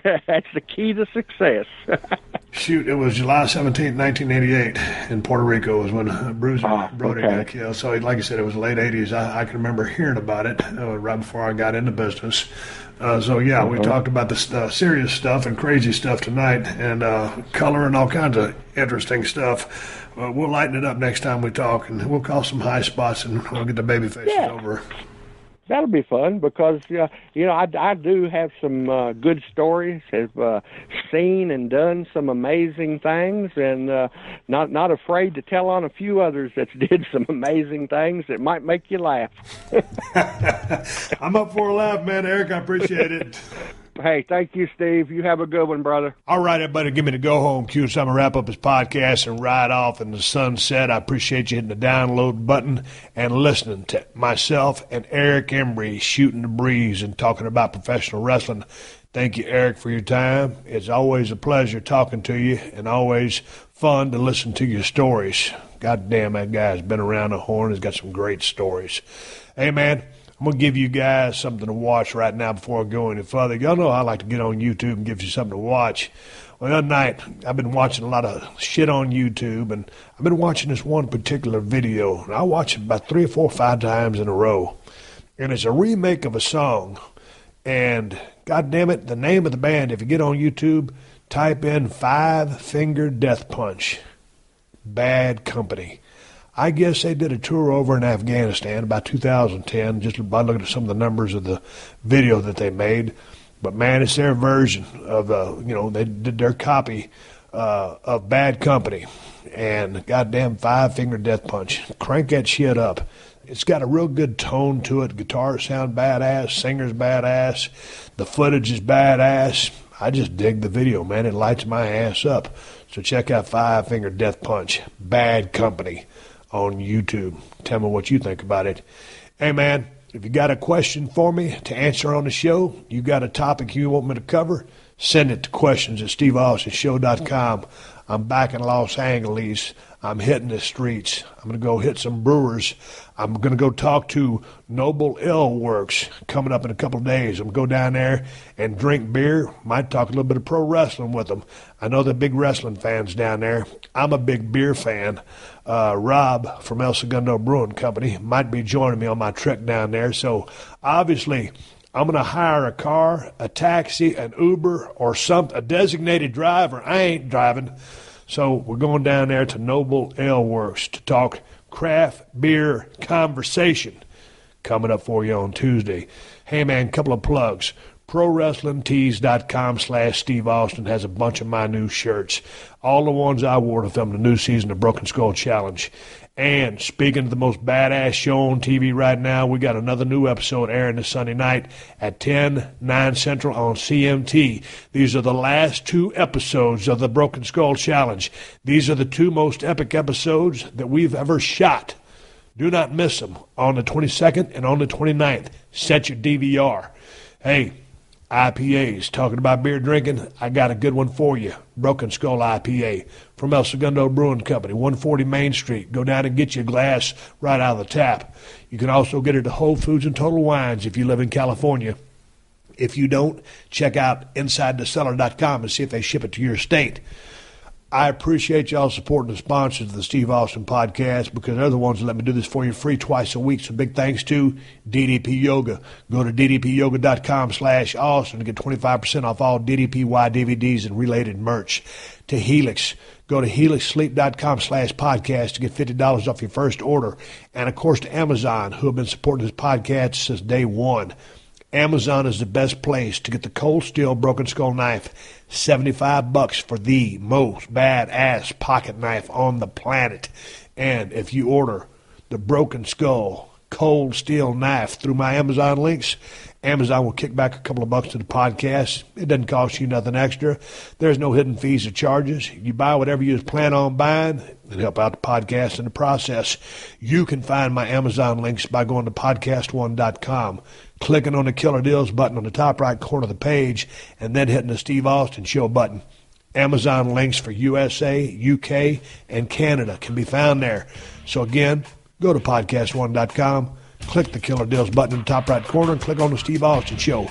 That's the key to success. Shoot, it was July 17th, 1988 in Puerto Rico was when Bruce Brody got killed. So, like I said, it was the late 80s. I can remember hearing about it right before I got into business. We talked about the serious stuff and crazy stuff tonight, and color and all kinds of interesting stuff. We'll lighten it up next time we talk, and we'll call some high spots, and we'll get the baby faces over. That'll be fun because, I do have some good stories, have seen and done some amazing things, and not afraid to tell on a few others that did some amazing things that might make you laugh. I'm up for a laugh, man. Eric, I appreciate it. Hey, thank you, Steve. You have a good one, brother. All right, everybody, give me the go-home cue so I'm going to wrap up this podcast and ride off in the sunset. I appreciate you hitting the download button and listening to myself and Eric Embry shooting the breeze and talking about professional wrestling. Thank you, Eric, for your time. It's always a pleasure talking to you and always fun to listen to your stories. God damn, that guy's been around the horn. He's got some great stories. Hey, man. I'm going to give you guys something to watch right now before I go any further. Y'all know I like to get on YouTube and give you something to watch. Well, the other night, I've been watching a lot of shit on YouTube, and I've been watching this one particular video. And I watch it about 3 or 4 or 5 times in a row. And it's a remake of a song. And, God damn it, the name of the band, if you get on YouTube, type in 5 Finger Death Punch. Bad Company. I guess they did a tour over in Afghanistan about 2010, just by looking at some of the numbers of the video that they made. But, man, it's their version of, they did their copy of Bad Company. And, goddamn, 5 Finger Death Punch. Crank that shit up. It's got a real good tone to it. Guitars sound badass. Singer's badass. The footage is badass. I just dig the video, man. It lights my ass up. So check out 5 Finger Death Punch. Bad Company. On YouTube. Tell me what you think about it. Hey, man, if you got a question for me to answer on the show, you got a topic you want me to cover, send it to questions@steveaustonshow.com. I'm back in Los Angeles. I'm hitting the streets. I'm going to go hit some brewers. I'm going to go talk to Noble Ale Works coming up in a couple of days. I'm going to go down there and drink beer. Might talk a little bit of pro wrestling with them. I know they're big wrestling fans down there. I'm a big beer fan. Rob from El Segundo Brewing Company might be joining me on my trek down there. So, obviously, I'm going to hire a car, a taxi, an Uber, or a designated driver. I ain't driving. So we're going down there to Noble Ale Works to talk craft beer conversation. Coming up for you on Tuesday. Hey, man, couple of plugs. ProWrestlingTees.com/Steve Austin has a bunch of my new shirts. All the ones I wore to film the new season of Broken Skull Challenge. And speaking of the most badass show on TV right now, we got another new episode airing this Sunday night at 9 Central on CMT. These are the last 2 episodes of the Broken Skull Challenge. These are the 2 most epic episodes that we've ever shot. Do not miss them on the 22nd and on the 29th. Set your DVR. Hey, IPAs, talking about beer drinking, I got a good one for you. Broken Skull IPA from El Segundo Brewing Company, 140 Main Street. Go down and get you a glass right out of the tap. You can also get it at Whole Foods and Total Wines if you live in California. If you don't, check out InsideTheCellar.com and see if they ship it to your state. I appreciate y'all supporting the sponsors of the Steve Austin podcast because they're the ones that let me do this for you free twice a week. So big thanks to DDP Yoga. Go to ddpyoga.com/Austin to get 25% off all DDPY DVDs and related merch. To Helix. Go to helixsleep.com/podcast to get $50 off your first order. And, of course, to Amazon, who have been supporting this podcast since day one. Amazon is the best place to get the Cold Steel Broken Skull knife. $75 for the most badass pocket knife on the planet. And if you order the Broken Skull Cold Steel knife through my Amazon links, Amazon will kick back a couple of bucks to the podcast. It doesn't cost you nothing extra. There's no hidden fees or charges. You buy whatever you plan on buying and help out the podcast in the process. You can find my Amazon links by going to podcast1.com, clicking on the Killer Deals button on the top right corner of the page, and then hitting the Steve Austin Show button. Amazon links for USA, UK, and Canada can be found there. So again, go to podcast1.com, click the Killer Deals button in the top right corner, and click on the Steve Austin Show.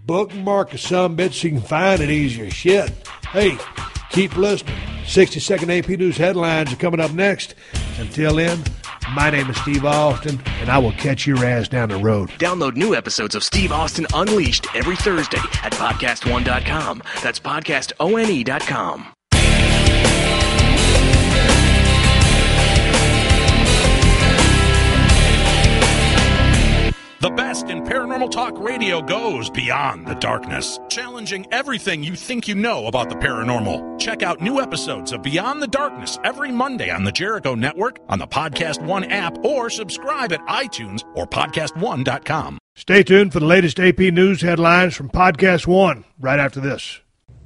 Bookmark a sumbitch so you can find it easier. Shit. Hey, keep listening. 60-second AP News headlines are coming up next. Until then, my name is Steve Austin, and I will catch your ass down the road. Download new episodes of Steve Austin Unleashed every Thursday at podcastone.com. That's podcastone.com. The best in paranormal talk radio goes beyond the darkness, challenging everything you think you know about the paranormal. Check out new episodes of Beyond the Darkness every Monday on the Jericho Network, on the Podcast One app, or subscribe at iTunes or podcastone.com. Stay tuned for the latest AP News headlines from Podcast One right after this.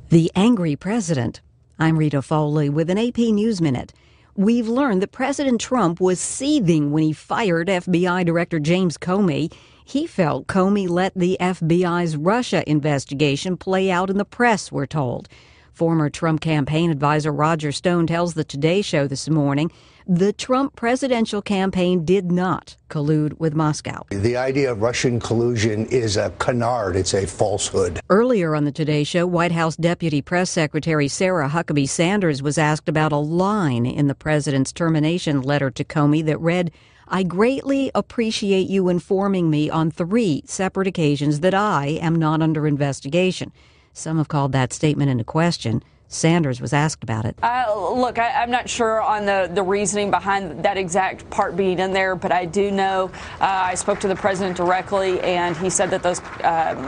The Angry President. I'm Rita Foley with an AP News Minute. We've learned that President Trump was seething when he fired FBI Director James Comey. He felt Comey let the FBI's Russia investigation play out in the press, we're told. Former Trump campaign advisor Roger Stone tells the Today Show this morning the Trump presidential campaign did not collude with Moscow. The idea of Russian collusion is a canard. It's a falsehood. Earlier on the Today Show, White House Deputy Press Secretary Sarah Huckabee Sanders was asked about a line in the president's termination letter to Comey that read, "I greatly appreciate you informing me on 3 separate occasions that I am not under investigation." Some have called that statement into question. Sanders was asked about it. Look, I'm not sure on the reasoning behind that exact part being in there, but I do know I spoke to the president directly, and he said that those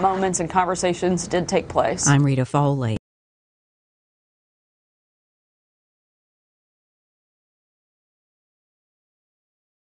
moments and conversations did take place. I'm Rita Foley.